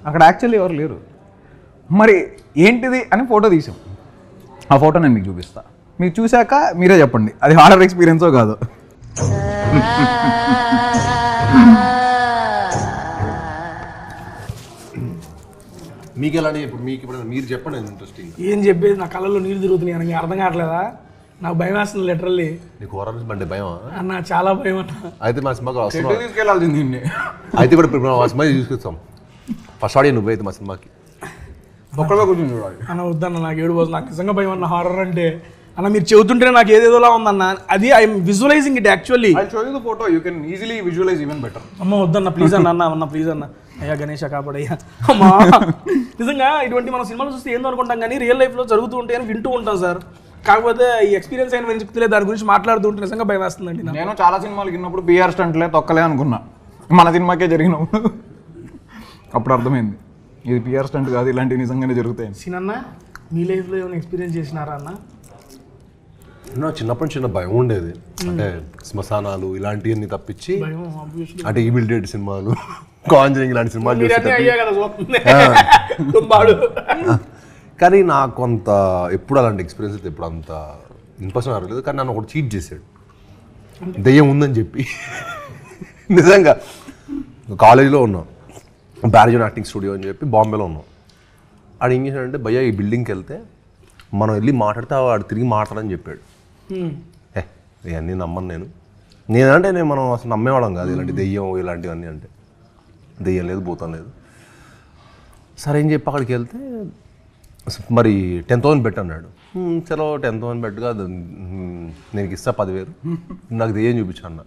అక్కడ యాక్చువల్లీ ఎవరు లేరు. మరి ఏంటిది అని ఫోటో తీసాం. ఆ ఫోటో నేను మీకు చూపిస్తా. మీరు చూశాక మీరే చెప్పండి అది హారర్ ఎక్స్పీరియన్సో కాదు. మీకు ఎలాంటి ఇప్పుడు మీరు చెప్పండి ఇంట్రెస్టింగ్. ఏం చెప్పేది, నా కళ్ళల్లో నీళ్ళు తిరుగుతున్నాయి, నాకు అర్థం కావట్లేదా? నాకు భయం వేస్తుంది లిటరల్లీ. నీకు హొరర్ అంటే భయం అన్న? చాలా భయం అన్న. అయితే మా సినిమాకి తీసుకెళ్ళాల్సింది. అయితే కూడా మా సినిమా తీసుకొస్తాం. ఫస్ట్ ఆడియో నువ్వైతే మా సినిమాకి కూర్చొని చూడాలి అన్న. వద్దన్న, నాకు ఏడు పోదు, నాకు నిజంగా భయం అన్న హారర్ అంటే. అన్న మీరు చెబుతుంటేనే నాకు ఏదేదోలా ఉందన్న. అది I'm visualising it actually. Photo you can easily visualise even better. అమ్మ వద్దన్న ప్లీజ్ అన్న ప్లీజ్ అన్న. అయ్యా గణేష కాపాడయ్యా. అమ్మా నిజంగా ఇటువంటి మనం సినిమాలు చూస్తే ఏందో అనుకుంటాం కానీ రియల్ లైఫ్లో జరుగుతూ ఉంటాయని వింటూ ఉంటాం సార్. కాకపోతే ఈ ఎక్స్పీరియన్స్ అయిన నేను చెప్తే దాని గురించి మాట్లాడుతూ ఉంటే నిజంగా భయం వేస్తుందండి. నేను చాలా సినిమాలు విన్నప్పుడు పిఆర్ స్టంట్లే తొక్కలే అనుకున్నా. మన సినిమాకే జరిగినప్పుడు అప్పుడు అర్థమైంది ఇది పిఆర్ స్టంట్ కాదు, ఇలాంటివి నిజంగానే జరుగుతాయి. సినన్న మీ లైఫ్లో ఏమైనా ఎక్స్పీరియన్స్ చేసినారా అన్న? చిన్నప్పటి చిన్న భయం ఉండేది. అంటే శ్మశానాలు ఇలాంటివన్నీ తప్పించి, అంటే ఈవిల్ డెడ్ సినిమాలు, కాంజరింగ్ ఇలాంటి సినిమాలు. కానీ నాకు కొంత ఎప్పుడు అలాంటి ఎక్స్పీరియన్స్ అయితే ఎప్పుడు అంత ఇన్పర్సన్ అవ్వలేదు. కానీ నన్ను ఒకటి చీట్ చేశాడు, దెయ్యం ఉందని చెప్పి. నిజంగా కాలేజీలో ఉన్నాం, బ్యారిజన్ యాక్టింగ్ స్టూడియో అని చెప్పి బాంబేలో ఉన్నాం. ఆడు ఏం చేశాడంటే, భయ్యా ఈ బిల్డింగ్కి వెళ్తే మనం వెళ్ళి మాట్లాడితే వాడు తిరిగి మాట్లాడని చెప్పాడు. ఇవన్నీ నమ్మను నేనంటే మనం అసలు నమ్మేవాళ్ళం కాదు ఇలాంటి దెయ్యం ఇలాంటివన్నీ. అంటే దెయ్యం లేదు, భూతం లేదు. సరే ఏం చెప్పి అక్కడికి వెళ్తే మరి 10,000 బెట్ అన్నాడు. చలో 10,000 బెట్గా నేను ఇస్తా 10,000 నాకు దెయ్యం చూపించా అన్న.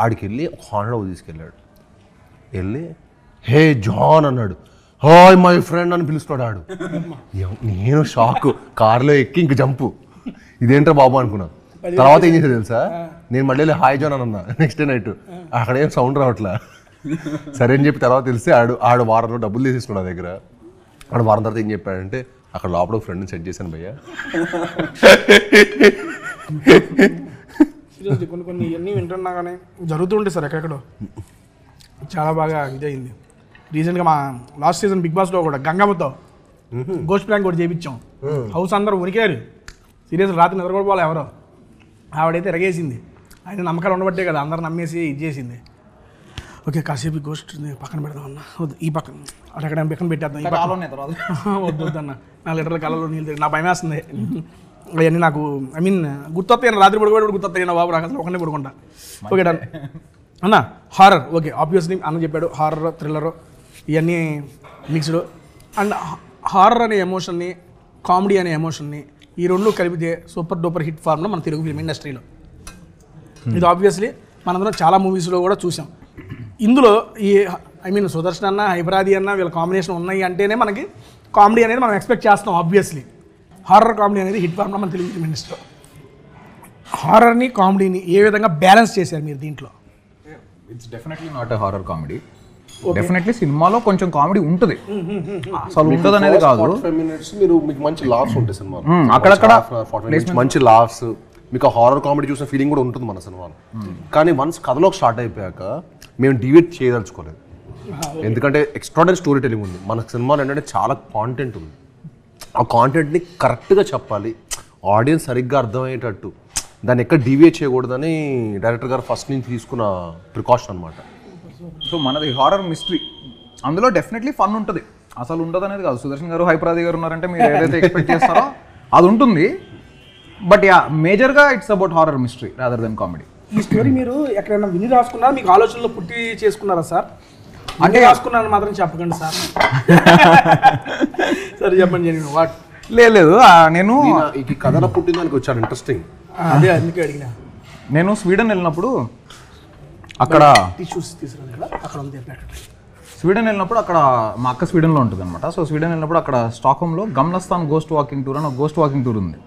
ఆడికి వెళ్ళి ఒక హాండా తీసుకెళ్ళాడు. వెళ్ళి హే జాన్ అన్నాడు. హాయ్ మై ఫ్రెండ్ అని పిలుస్తున్నాడు ఆడు. నేను షాక్, కార్లో ఎక్కి ఇంక జంపు, ఇదేంట్రా బాబు అనుకున్నా. తర్వాత ఏం చేసేది తెలుసా, నేను మళ్ళీ హాయ్ జాన్ అని అన్నా నెక్స్ట్ డే నైట్. అక్కడ ఏం సౌండ్ రావట్లా. సరే అని చెప్పి తర్వాత తెలిస్తే ఆడు వారంలో డబ్బులు తీసేసుకున్నాడు నా దగ్గర. ఆడు వారం తర్వాత ఏం చెప్పాడంటే, అక్కడ లోపల ఫ్రెండ్ని సెట్ చేశాను భయ్యా. సీరియస్లీ కొన్ని ఇవన్నీ వింటున్నా కానీ జరుగుతుంటే సార్ ఎక్కడెక్కడో చాలా బాగా ఇదయింది. రీసెంట్గా మా లాస్ట్ సీజన్ బిగ్ బాస్లో కూడా గంగమ్మతో గోస్ట్ ప్లాంక్ కూడా చేయించాం. హౌస్ అందరూ ఉనికారు. సీరియస్ రాత్రి నిద్ర కూడా పోలే ఎవరో. ఆవిడైతే ఎరగేసింది. ఆయన నమ్మకాలు ఉండబట్టే కదా అందరు నమ్మేసి ఇది చేసింది. ఓకే కాసేపు గోస్ట్ పక్కన పెడదామన్నా, వద్దు ఈ పక్కన అక్కడ పక్కన పెట్టేద్దాం, వద్దు వద్దన్న 4 లీటర్ల కళ్ళలో నీళ్ళు తిరిగి నా భయం వేస్తుంది. అవన్నీ నాకు ఐ మీన్ గుర్తొస్తాయి. రాత్రి పడుకోవడం గుర్తొస్తాయి నా బాబు, నాకు అసలు ఒకనే పడుకుంటా. ఓకే డన్ అన్న. హారర్ ఓకే ఆబ్వియస్లీ అన్న చెప్పాడు, హారర్ థ్రిల్లర్ ఇవన్నీ మిక్స్డ్. అండ్ హారర్ అనే ఎమోషన్ని, కామెడీ అనే ఎమోషన్ని ఈ రెండు కలిపితే సూపర్ డూపర్ హిట్ ఫార్మ్లో మన తెలుగు ఫిల్మ్ ఇండస్ట్రీలో. ఇది ఆబ్వియస్లీ మనందరం చాలా మూవీస్లో కూడా చూసాం. ఇందులో ఈ ఐ మీన్ సుదర్శన్ అన్న, హైపరాది అన్న వీళ్ళ కాంబినేషన్ ఉన్నాయి అంటేనే మనకి కామెడీ అనేది మనం ఎక్స్పెక్ట్ చేస్తాం. ఆబ్వియస్లీ హారర్ కామెడీ అనేది హిట్ ఫార్మ్లో మన తెలుగు ఫిల్మ్ ఇండస్ట్రీలో. హారర్ని కామెడీని ఏ విధంగా బ్యాలెన్స్ చేశారు మీరు దీంట్లో? It's definitely not a horror comedy. Definitely సినిమాలో కొంచెం కామెడీ ఉంటుంది, అసలు ఉంటుంది అనేది కాదు. 45 minutes మీకు మంచి లాఫ్స్ ఉంటాయి సినిమాలో, అక్కడక్కడ మంచి లాఫ్స్, మీకు హారర్ కామెడీ చూసిన ఫీలింగ్ కూడా ఉంటుంది మన సినిమాలో. కానీ వన్స్ కథలోకి స్టార్ట్ అయిపోయాక మేము డివేట్ చేయదలుచుకోలేదు. ఎందుకంటే ఎక్స్ట్రాడనరీ స్టోరీ టెలింగ్ ఉంది మన సినిమాలో. ఏంటంటే చాలా కాంటెంట్ ఉంది. ఆ కాంటెంట్ని కరెక్ట్గా చెప్పాలి, ఆడియన్స్ సరిగ్గా అర్థమయ్యేటట్టు, దాన్ని ఎక్కడ డివేట్ చేయకూడదని డైరెక్టర్ గారు ఫస్ట్ నుంచి తీసుకున్న ప్రికాషన్ అనమాట. సో మనది హారర్ మిస్టరీ, అందులో డెఫినెట్లీ ఫన్ ఉంటుంది, అసలు ఉంటుంది అనేది కాదు. సుదర్శన్ గారు, హైపరాది గారు ఉన్నారంటే మీరు ఏదైతే ఎక్స్పెక్ట్ చేస్తారో అది ఉంటుంది. బట్ యా మేజర్గా it's about horror mystery rather than comedy. ఈ స్టోరీ మీరు ఎక్కడైనా విని రాసుకున్నారా, మీకు ఆలోచనలో పుట్టి చేసుకున్నారా సార్? అంటే రాసుకున్నారని మాత్రం చెప్పకండి సార్. సరే చెప్పండి. వాట్ లేదు నేను ఈ కథలో పుట్టిందానికి వచ్చాను ఇంట్రెస్టింగ్. అదే అందుకే అడిగినా. నేను స్వీడన్ వెళ్ళినప్పుడు అక్కడ టిష్యూస్ తీసుకురాను కదా, అక్కడ ఉంది. స్వీడన్ వెళ్ళినప్పుడు అక్కడ మా అక్క స్వీడన్లో ఉంటుంది అనమాట. సో స్వీడన్ వెళ్ళినప్పుడు అక్కడ స్టాక్హోమ్లో గమ్లస్తాన్ గోస్ట్ వాకింగ్ టూర్ అని ఒక గోస్ట్ వాకింగ్ టూర్ ఉంది.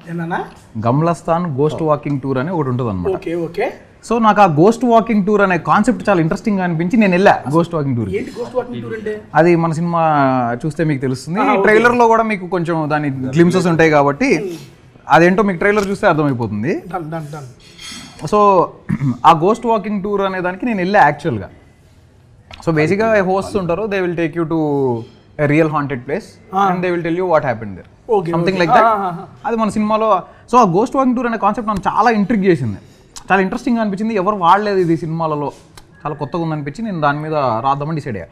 గమ్లస్తాన్ గోస్ట్ వాకింగ్ టూర్ అని ఒకటి ఉంటుంది అనమాట. Okay okay. సో నాకు ఆ గోస్ట్ వాకింగ్ టూర్ అనే కాన్సెప్ట్ చాలా ఇంట్రెస్టింగ్ గా అనిపించి నేను వెళ్ళా గోస్ట్ వాకింగ్ టూర్. అది మన సినిమా చూస్తే మీకు తెలుస్తుంది. ట్రైలర్ లో కూడా మీకు కొంచెం దాని గ్లిమ్సెస్ ఉంటాయి కాబట్టి అదేంటో మీకు ట్రైలర్ చూస్తే అర్థమైపోతుంది. సో ఆ గోస్ట్ వాకింగ్ టూర్ అనే దానికి నేను వెళ్ళా యాక్చువల్గా. సో బేసిక్గా హోస్ట్ ఉంటారు, they will take you to a real haunted place and they will tell you what happened there, something like that. అది మన సినిమాలో. సో ఆ గోస్ట్ వాకింగ్ టూర్ అనే కాన్సెప్ట్ నన్ను చాలా ఇంట్రిగ్ చేసింది, చాలా ఇంట్రెస్టింగ్ అనిపించింది. ఎవరు వాడలేదు ఇది సినిమాలలో, చాలా కొత్తగా ఉందనిపించి నేను దాని మీద రాద్దామని డిసైడ్ అయ్యా.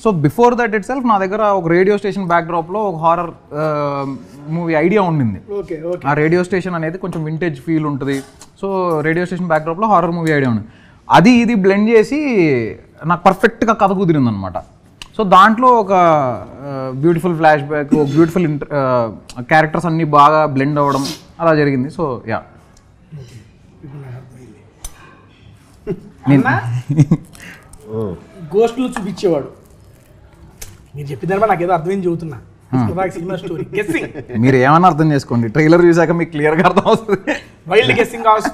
So before that it self నా దగ్గర ఒక రేడియో స్టేషన్ బ్యాక్డ్రాప్లో ఒక హారర్ మూవీ ఐడియా ఉండింది. ఆ రేడియో స్టేషన్ అనేది కొంచెం వింటేజ్ ఫీల్ ఉంటుంది. సో రేడియో స్టేషన్ బ్యాక్డ్రాప్లో హారర్ మూవీ ఐడియా ఉంది. అది ఇది బ్లెండ్ చేసి నాకు పర్ఫెక్ట్గా కథ కుదిరింది అనమాట. సో దాంట్లో ఒక బ్యూటిఫుల్ ఫ్లాష్ బ్యాక్, ఒక బ్యూటిఫుల్ క్యారెక్టర్స్ అన్నీ బాగా బ్లెండ్ అవ్వడం అలా జరిగింది. సో యా గోస్ట్లు చూపించేవాడు. మీరు చెప్పిన తర్వాత నాకు ఏదో అర్థమైంది చెబుతున్నా. సినిమా స్టోరీ గెస్సింగ్ మీరు ఏమన్నా అర్థం చేసుకోండి, ట్రైలర్ చూసాక మీకు క్లియర్గా అర్థం అవుతుంది. వైల్డ్ గెస్సింగ్ ఆఫ్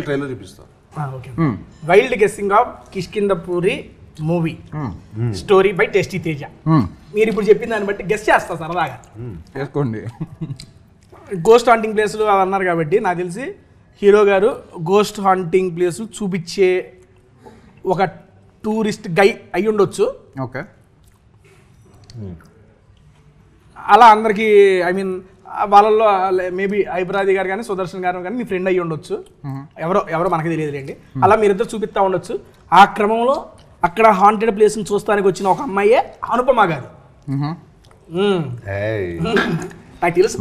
ట్రైలర్ చూపిస్తాను. Wild guessing of Kishkindhapuri movie story by tasty Teja. మీరు ఇప్పుడు చెప్పిన దాన్ని బట్టి గెస్ చేస్తా సరదాగా చేసుకోండి. గోస్ట్ హాంటింగ్ ప్లేస్లు అది అన్నారు కాబట్టి నాకు తెలిసి హీరో గారు గోస్ట్ హాంటింగ్ ప్లేస్ చూపించే ఒక టూరిస్ట్ గై అయి ఉండొచ్చు. ఓకే, అలా అందరికీ ఐ మీన్ వాళ్ళల్లో మేబీ హైపరాది గారు కానీ సుదర్శన్ గారు కానీ మీ ఫ్రెండ్ అయ్యి ఉండొచ్చు. ఎవరో మనకి తెలియదు రండి. అలా మీరిద్దరు చూపిస్తూ ఉండొచ్చు. ఆ క్రమంలో అక్కడ హాంటెడ్ ప్లేస్ని చూస్తానికి వచ్చిన ఒక అమ్మాయే అనుపమ గారు. నాకు తెలుసు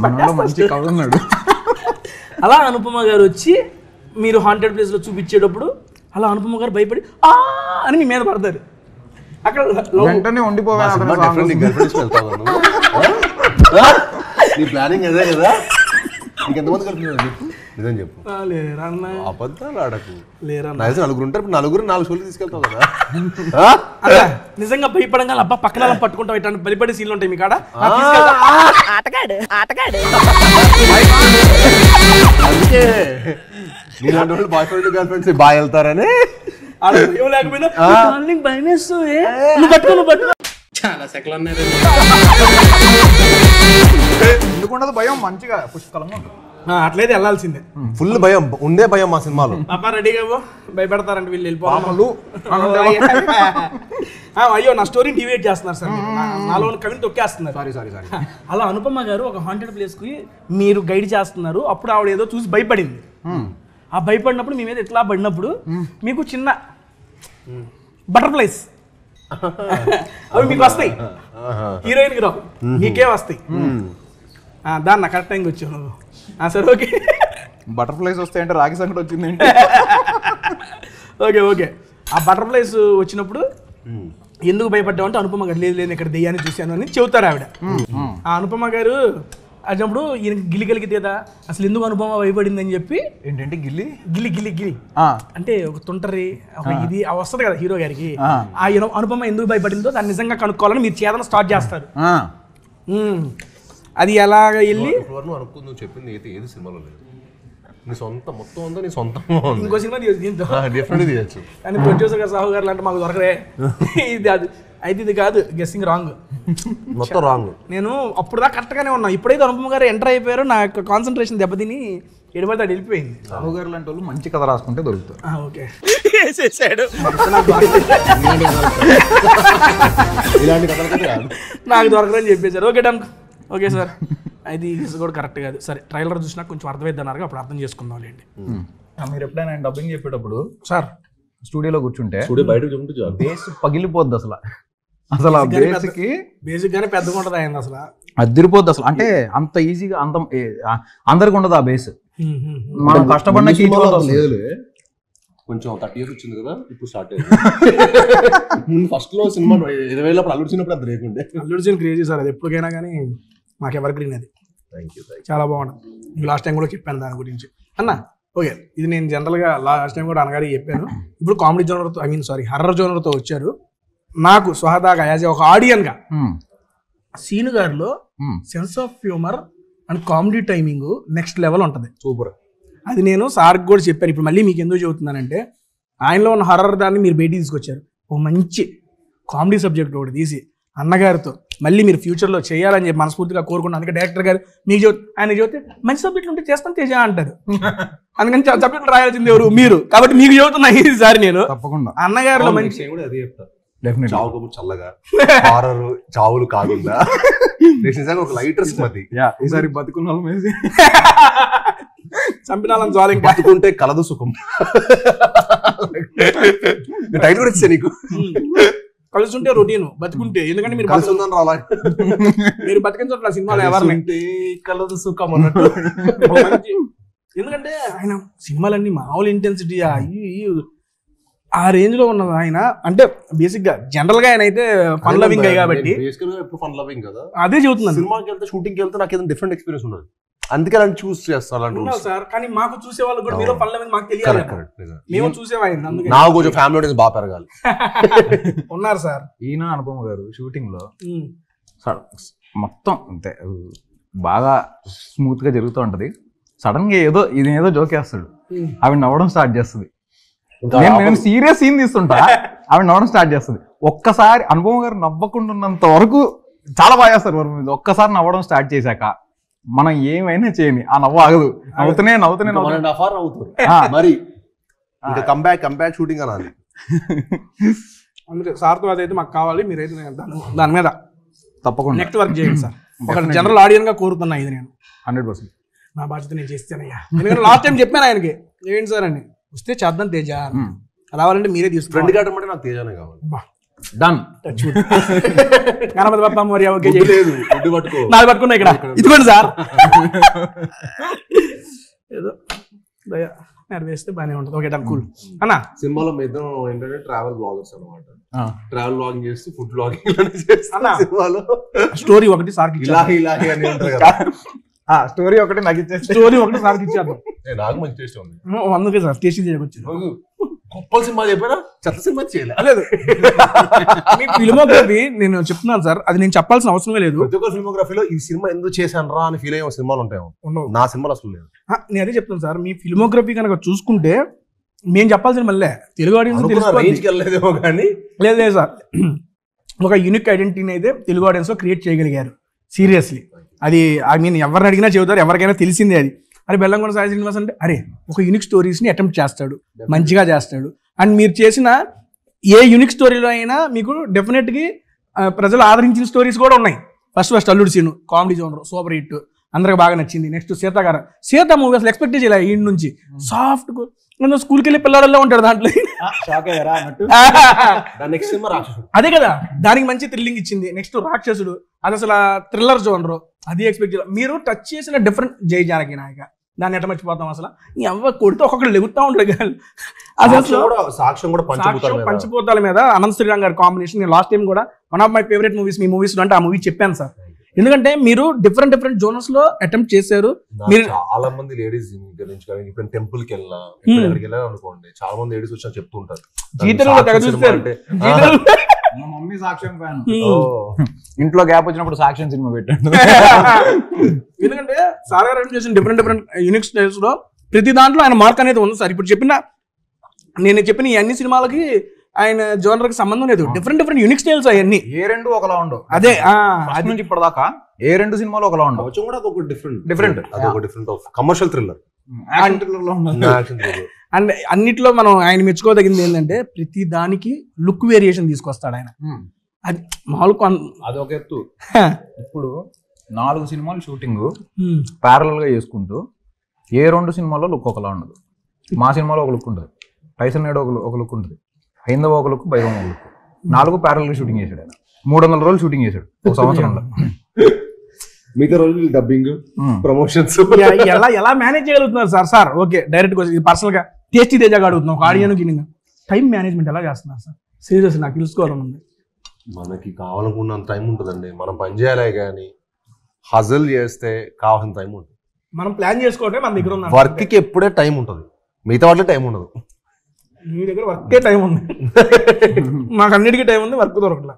అలా అనుపమ గారు వచ్చి మీరు హాంటెడ్ ప్లేస్లో చూపించేటప్పుడు అలా అనుపమ గారు భయపడి ఆ అని మీ మీద పడతారు. అక్కడ నీ ప్లానింగ్ అదే కదా? ఇంకెంతమంది కలిపి చెప్పు, నిజం చెప్పు. లేరన్నా, అబద్ధాలు ఆడకు. లేరన్నా. నైస్ నలుగురు ఉంటారు, ఇప్పుడు నలుగురు 4 షోలు తీసుకెళ్తావు కదా. నిజంగా భయపడంగా అబ్బా పక్కన పట్టుకుంటాం ఇట్లాంటి బలిపడే సీన్లు ఉంటాయి మీ కాడ. అందుకే నీలాంటి వాళ్ళు బాయ్ ఫ్రెండ్ గర్ల్ ఫ్రెండ్స్ బాగా వెళ్తారని లేకపోయినా భయం వేస్తుంది. చాలా సెకలు అన్నారు. ఎందుకుండదు భయం, మంచిగా పుష్కలంగా ఉంటుంది. అట్లయితే వెళ్ళాల్సిందే. ఫుల్ భయం ఉండే భయం మా సినిమాలో. పాప రెడీగా భయపడతారంటే వీళ్ళు వెళ్ళిపోవాలి. అయ్యో నా స్టోరీ డివేట్ చేస్తున్నారు సార్, నాలో కవిని తొక్కేస్తున్నారు. సారీ అలా అనుపమ గారు ఒక హాంటెడ్ ప్లేస్ కి మీరు గైడ్ చేస్తున్నారు. అప్పుడు ఆవిడ ఏదో చూసి భయపడింది. ఆ భయపడినప్పుడు మీ మీద ఎట్లా పడినప్పుడు మీకు చిన్న బటర్ఫ్లైస్ అవి మీకు వస్తాయి, హీరోయిన్ కి రావు, మీకే వస్తాయి. దాన్ని నా కరెక్ట్ టైంకి వచ్చావు నువ్వు. సరే ఓకే, బటర్ఫ్లైస్ వస్తాయంటే రాగి సంకట వచ్చిందంటే ఓకే. ఆ బటర్ఫ్లైస్ వచ్చినప్పుడు ఎందుకు భయపడ్డావు అంటే అనుపమ గారు లేదు ఇక్కడ దెయ్యాన్ని చూశాను అని చెబుతారు ఆవిడ. ఆ అనుపమ గారు అప్పుడు ఈయన గిలి కలిగితేదా అసలు ఎందుకు అనుపమ భయపడింది అని చెప్పి. ఏంటంటే గిల్లి గిలి గిలి గిలి అంటే ఒక తుంటరి ఒక ఇది వస్తుంది కదా హీరో గారికి. ఆ అనుపమ ఎందుకు భయపడిందో దాన్ని నిజంగా కనుక్కోవాలని మీరు చేతన స్టార్ట్ చేస్తారు. అది ఎలాగ వెళ్ళి నువ్వు చెప్పింది ఏది సినిమాలో లేదు, నీ సొంత మొత్తం ఉందో నీ సొంతం. ఇంకో సినిమా దీంతో డిఫరెంట్ తీయచ్చు కానీ ప్రొడ్యూసర్ గారు సాహు గారు అంటే మాకు దొరకరే. ఇది అది అయితే ఇది కాదు, గెస్సింగ్ రాంగ్, మొత్తం రాంగ్. నేను అప్పుడు దాకా కరెక్ట్గానే ఉన్నా. ఇప్పుడైతే అనుపమ గారు ఎంటర్ అయిపోయారో నా యొక్క కాన్సన్ట్రేషన్ దెబ్బతిని ఎడిపడితే అది వెళ్ళిపోయింది. సాహు గారు లాంటి వాళ్ళు మంచి కథ రాసుకుంటే దొరుకుతారు. ఓకే ఇలాంటి కథలు కాదు, నాకు దొరకదని చెప్పేశారు. Okay done, okay sir. అయితే ఇది కూడా కరెక్ట్ కాదు. సరే ట్రైలర్ చూసినా కొంచెం అర్థమైద్ది అన్నారు, అప్పుడు అర్థం చేసుకుందాం లేండి. మీరు ఎప్పుడైనా డబ్బింగ్ చెప్పేటప్పుడు సార్ స్టూడియోలో కూర్చుంటే బయటకు బేస్ పగిలిపోద్ది అసలు ఆ బేసిక్ గానే పెద్దగా ఉంటుంది ఆయన అసలు అదిరిపోద్ది అసలు. అంటే అంత ఈజీగా అందరికి ఉండదు ఆ బేస్. మనం కష్టపడిన కొంచెం 30 years వచ్చింది కదా, ఇప్పుడు స్టార్ట్ అయ్యింది. ఫస్ట్ లో సినిమా 20,000 అల్లుడు చిన్నప్పుడు అది లేకుండే. అల్లుడు సీన్ క్రేజీ సార్, అది ఎప్పటికైనా కానీ మాకు ఎవరి గ్రీన్ అది. చాలా బాగుంటుంది. లాస్ట్ టైం కూడా చెప్పాను దాని గురించి అన్న. ఓకే, ఇది నేను జనరల్గా లాస్ట్ టైం కూడా అనగానే చెప్పాను. ఇప్పుడు కామెడీ జోనర్తో హర్రర్ జోనర్తో వచ్చారు. నాకు స్వహదాగా యాజ్ ఒక ఆడియన్గా సీను గారిలో sense of humour and comedy timing next level ఉంటుంది. సూపర్. అది నేను సార్కి కూడా చెప్పాను. ఇప్పుడు మళ్ళీ మీకు ఎందుకు చెబుతున్నానంటే ఆయనలో ఉన్న హర్రర్ దాన్ని మీరు బయటికి తీసుకొచ్చారు. ఓ మంచి కామెడీ సబ్జెక్ట్ ఒకటి తీసి అన్నగారితో మళ్ళీ మీరు ఫ్యూచర్లో చేయాలని చెప్పి మనస్ఫూర్తిగా కోరుకున్నాను. అందుకే డైరెక్టర్ గారు మీకు ఆయన చెబితే మంచి సబ్జెక్టులు ఉంటే చేస్తాను తేజ అంటారు. అందుకని సబ్జెక్టులు రాయాల్సింది ఎవరు మీరు, కాబట్టి మీకు చెబుతున్నా ఈసారి నేను తప్పకుండా అన్నగారిలో మంచి చల్లగా హారర్ చావులు కాకుండా నిజంగా ఒక లైటర్ స్మతి. ఈసారి బతుకున్న చంపినాలని చాలు, ఇంకా బతుకుంటే కలదు సుఖం. టైటిల్ కూడా ఇచ్చా నీకు. కలుసుంటే రొటీన్, బతుకుంటే ఎందుకంటే మీరు మీరు బతికించట్ల సినిమాలో ఎవరిని కలదు సుఖం అన్నట్టు. ఎందుకంటే ఆయన సినిమాలన్నీ మామూలు ఇంటెన్సిటీ ఆ రేంజ్ లో ఉన్నది ఆయన. అంటే బేసిక్ గా జనరల్ గా ఆయన అయితే ఫన్ లవింగ్ కాబట్టి ఫన్ లవింగ్ కదా, అదే చెబుతున్నాను. సినిమాకి వెళ్తే షూటింగ్కి వెళ్తే నాకు ఏదైనా డిఫరెంట్ ఎక్స్పీరియన్స్ ఉండదు, అందుకే అలాంటి చూస్ చేస్తాను సార్. కానీ మాకు చూసే వాళ్ళు కూడా మీరు ఫన్ లవింగ్ మాకు తెలియాలి, మేము చూసేవాళ్ళు. అందుకే నాకు కొంచెం ఫ్యామిలీ ఆడియన్స్ బాగా పెరగాలి. ఉన్నారు సార్ ఈయన అనుపమ గారు షూటింగ్ లో మొత్తం అంతే బాగా స్మూత్ గా జరుగుతూ ఉంటది. సడన్ గా ఏదో జోక్ వేస్తాడు, ఆవిడ నవ్వడం స్టార్ట్ చేస్తుంది. నేను సీరియస్ సీన్ తీస్తుంటా, ఆవిడ నవ్వడం స్టార్ట్ చేస్తుంది. ఒక్కసారి అనుపమ గారు నవ్వకుండా ఉన్నంత వరకు చాలా బాగా చేస్తారు వర్మ మీద. ఒక్కసారి నవ్వడం స్టార్ట్ చేశాక మనం ఏమైనా చేయని ఆ నవ్వు ఆగదు. నవ్వుతూనే మరి ఇంకా కంబ్యాక్ షూటింగ్ అనాలి. అందుకే సార్తో అదైతే మాకు కావాలి, మీరైతే దాని మీద తప్పకుండా నెక్స్ట్ వర్క్ చేయండి సార్. ఒక జనరల్ ఆడియన్ గా కోరుతున్నా ఇది నేను 100%. నా బాధ్యత నేను చేస్తానయ్యా. ఎందుకంటే లాస్ట్ టైం చెప్పాను ఆయనకి ఏంటి సార్ అని, వస్తే చేద్దాం తేజ రావాలంటే మీరే తీసుకుంటే నాకు తేజానే కావాలి. డన్. గణపతి బప్ప మరి ఓకే లేదు, నాది పట్టుకున్నా ఇక్కడ ఇదిగోండి సార్. ఏదో దయ వేస్తే బాగానే ఉంటుంది. ఓకే డన్ కూల్ అన్న. సినిమాలో మీ ఇద్దరం ఏంటంటే ట్రావెల్ బ్లాగర్స్ అనమాట. ట్రావెల్ వ్లాగింగ్ చేస్తూ ఫుడ్ వ్లాగింగ్ చేస్తున్నా సినిమాలో స్టోరీ ఒకటి సార్కి ఇలాహి ఇలాహి అని ఉంటారు కదా. స్టోరీ ఒకటి నాకు ఇచ్చేస్తే స్టోరీ ఒకటి సార్కి ఇచ్చేద్దాం. నాకు మంచి టేస్ట్ ఉంది. అందుకే సార్ టేస్ట్ చేయవచ్చు. గొప్ప సినిమా చెప్పారా, చెత్త సినిమా చేయలేదు. మీ ఫిల్మోగ్రఫీ నేను చెప్తున్నాను సార్, అది నేను చెప్పాల్సిన అవసరమే లేదు. ప్రతి ఒక్క ఫిల్మోగ్రఫీలో ఈ సినిమా ఎందుకు చేశాను రా అని ఫీల్ అయ్యే సినిమాలు ఉంటాయేమో, నా సినిమాలు అసలు లేదు. నేను అదే చెప్తాను సార్, మీ ఫిల్మోగ్రఫీ కనుక చూసుకుంటే మేము చెప్పాల్సిన మళ్ళీ తెలుగు రేంజ్కి వెళ్ళలేదేమో కానీ లేదు లేదు సార్, ఒక యూనిక్ ఐడెంటిటీని అయితే తెలుగు ఆడియన్స్ లో క్రియేట్ చేయగలిగారు. సీరియస్లీ అది ఐ మీన్ ఎవరిని అడిగినా చెబుతారు, ఎవరికైనా తెలిసిందే అది. అరే బెల్లంకొండ సాయి శ్రీనివాస్ అంటే అరే ఒక యూనిక్ స్టోరీస్ని అటెంప్ట్ చేస్తాడు, మంచిగా చేస్తాడు. అండ్ మీరు చేసిన ఏ యూనిక్ స్టోరీలో అయినా మీకు డెఫినెట్గా ప్రజలు ఆదరించిన స్టోరీస్ కూడా ఉన్నాయి. First Alludu Seenu comedy genre super hit, అందరికి బాగా నచ్చింది. నెక్స్ట్ సీత మూవీ అసలు ఎక్స్పెక్ట్ చేయలే ఈ నుంచి సాఫ్ట్ స్కూల్కి వెళ్ళి పిల్లల్లో ఉంటాడు దాంట్లో. అదే కదా దానికి మంచి థ్రిల్లింగ్ ఇచ్చింది. నెక్స్ట్ రాక్షసుడు అది అసలు థ్రిల్లర్ జోనర్, అది ఎక్స్పెక్ట్ చేయాలి. మీరు టచ్ చేసిన డిఫరెంట్ జై జానకి నాయక, దాన్ని ఎట్లా మర్చిపోతాం అసలు. ఎవ్వ కొడితే ఒక్కొక్కరు లెగుతా ఉంటాడు కదా. అసలు సాక్ష్యం కూడా పంచిపోతాల మీద అనంత్ శ్రీరామ్ గారి కాంబినేషన్. నేను లాస్ట్ టైం కూడా one of my favourite movies me movies అంటే ఆ మూవీ చెప్పాను సార్. ఎందుకంటే మీరు డిఫరెంట్ జోనర్స్ లో అటెంప్ట్ చేశారు. మీరు చాలా మంది లేడీస్ ఇప్పుడు టెంపుల్ కి వెళ్ళినా ఎక్కడికి వెళ్ళాలి అనుకోండి, చాలా మంది లేడీస్ వచ్చి చెప్తుంటారు మమ్మీ సాక్ష్యం ఫ్యాన్, ఇంట్లో గ్యాప్ వచ్చినప్పుడు సాక్ష్యం సినిమా పెట్టాడు. ఎందుకంటే సార్ గారు చేసిన డిఫరెంట్ యూనిక్ స్టైల్స్ లో ప్రతి దాంట్లో ఆయన మార్క్ అనేది ఉంది సార్. ఇప్పుడు నేను చెప్పిన ఈ అన్ని సినిమాలకి ఆయన జోనర్ కి సంబంధం లేదు. డిఫరెంట్ యూనిక్ స్టైల్స్ అవన్నీ ఏ రెండు ఒకలా ఉండవు. అదే అది నుంచి ఇప్పటిదాకా ఏ రెండు సినిమాలు ఒకలా ఉండవు. Different of commercial thriller and అన్నిట్లో మనం ఆయన మెచ్చుకోదగింది ఏంటంటే ప్రతి దానికి లుక్ వేరియేషన్ తీసుకొస్తాడు ఆయన. అది మామూలు అది ఒక ఎత్తు. ఇప్పుడు 4 సినిమాలు షూటింగ్ ప్యారలల్ గా చేసుకుంటూ ఏ 2 సినిమాల్లో లుక్ ఒకలా ఉండదు. మా సినిమాలో ఒక లుక్ ఉంటుంది, టైసన్ నేడు ఒక లుక్ ఉంటుంది, హైందవ ఒక లుక్, బైరం ఒక లుక్. 4 ప్యారలల్ గా షూటింగ్ చేశాడు ఆయన. 300 రోజులు షూటింగ్ చేశాడు ఒక సంవత్సరంలో. మిగతా రోజులు డబ్బింగ్, ప్రమోషన్స్ ఎలా మేనేజ్ చేయగలుగుతున్నారు సార్? ఓకే డైరెక్ట్ పర్సనల్ గా టేస్టీ తేజగా అడుగుతున్నాం, ఒక ఆడియన్ టైం మేనేజ్మెంట్ ఎలా చేస్తున్నారు సార్? సీరియస్ నాకు తెలుసుకోవాలని ఉంది. మనకి కావాలనుకున్నంత టైం ఉంటుందండి, మనం పని చేయాలి. కానీ హజల్ చేస్తే కావాల్సిన టైం ఉంటుంది. మనం ప్లాన్ చేసుకోవటం మన దగ్గర ఉంది. వర్క్ కి ఎప్పుడే టైం ఉంటుంది, మిగతా వాటిలో టైం ఉండదు. మీ దగ్గర వర్కే టైం ఉంది, మాకు అన్నిటికీ టైం ఉంది, వర్క్ దొరకట్లే.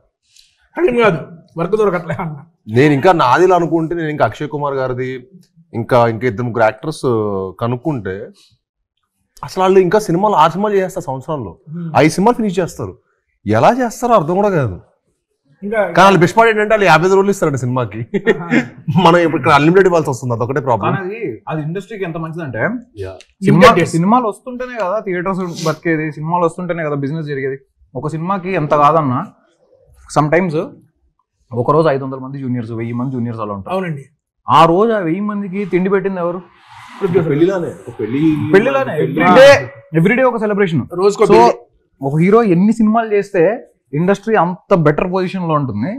టైం కాదు వర్క్ దొరకట్లే అన్న. నేను ఇంకా నాదిలో అనుకుంటే నేను ఇంకా అక్షయ్ కుమార్ గారిది ఇంకా 2-3 యాక్టర్స్ కనుక్కుంటే అసలు వాళ్ళు ఇంకా సినిమాలు 6 సినిమాలు చేస్తారు సంవత్సరంలో, 5 సినిమాలు ఫినిష్ చేస్తారు. ఎలా చేస్తారో అర్థం కూడా కాదు. కానీ వాళ్ళు బెస్ట్ పార్ట్ ఏంటంటే వాళ్ళు 50 రోజులు ఇస్తారండి సినిమాకి. మనం ఇప్పుడు ఇక్కడ అన్లిమిటెడ్ ఇవ్వాల్సి వస్తుంది, అదొకటే ప్రాబ్లం. అది ఇండస్ట్రీకి ఎంత మంచిదంటే సినిమాలు వస్తుంటేనే కదా థియేటర్స్ బతికేది, సినిమాలు వస్తుంటేనే కదా బిజినెస్ జరిగేది. ఒక సినిమాకి ఎంత కాదన్నా సమ్ టైమ్స్ ఒక రోజు 500 మంది జూనియర్స్, 1000 మంది జూనియర్స్ అలా ఉంటారు. అవునండి. ఆ రోజు ఆ 1000 మందికి తిండి పెట్టింది ఎవరు? పెళ్లిలానే ఎవ్రీడే ఒక సెలబ్రేషన్. రోజుకో ఒక హీరో ఎన్ని సినిమాలు చేస్తే ఇండస్ట్రీ అంత బెటర్ పొజిషన్ లో ఉంటుంది.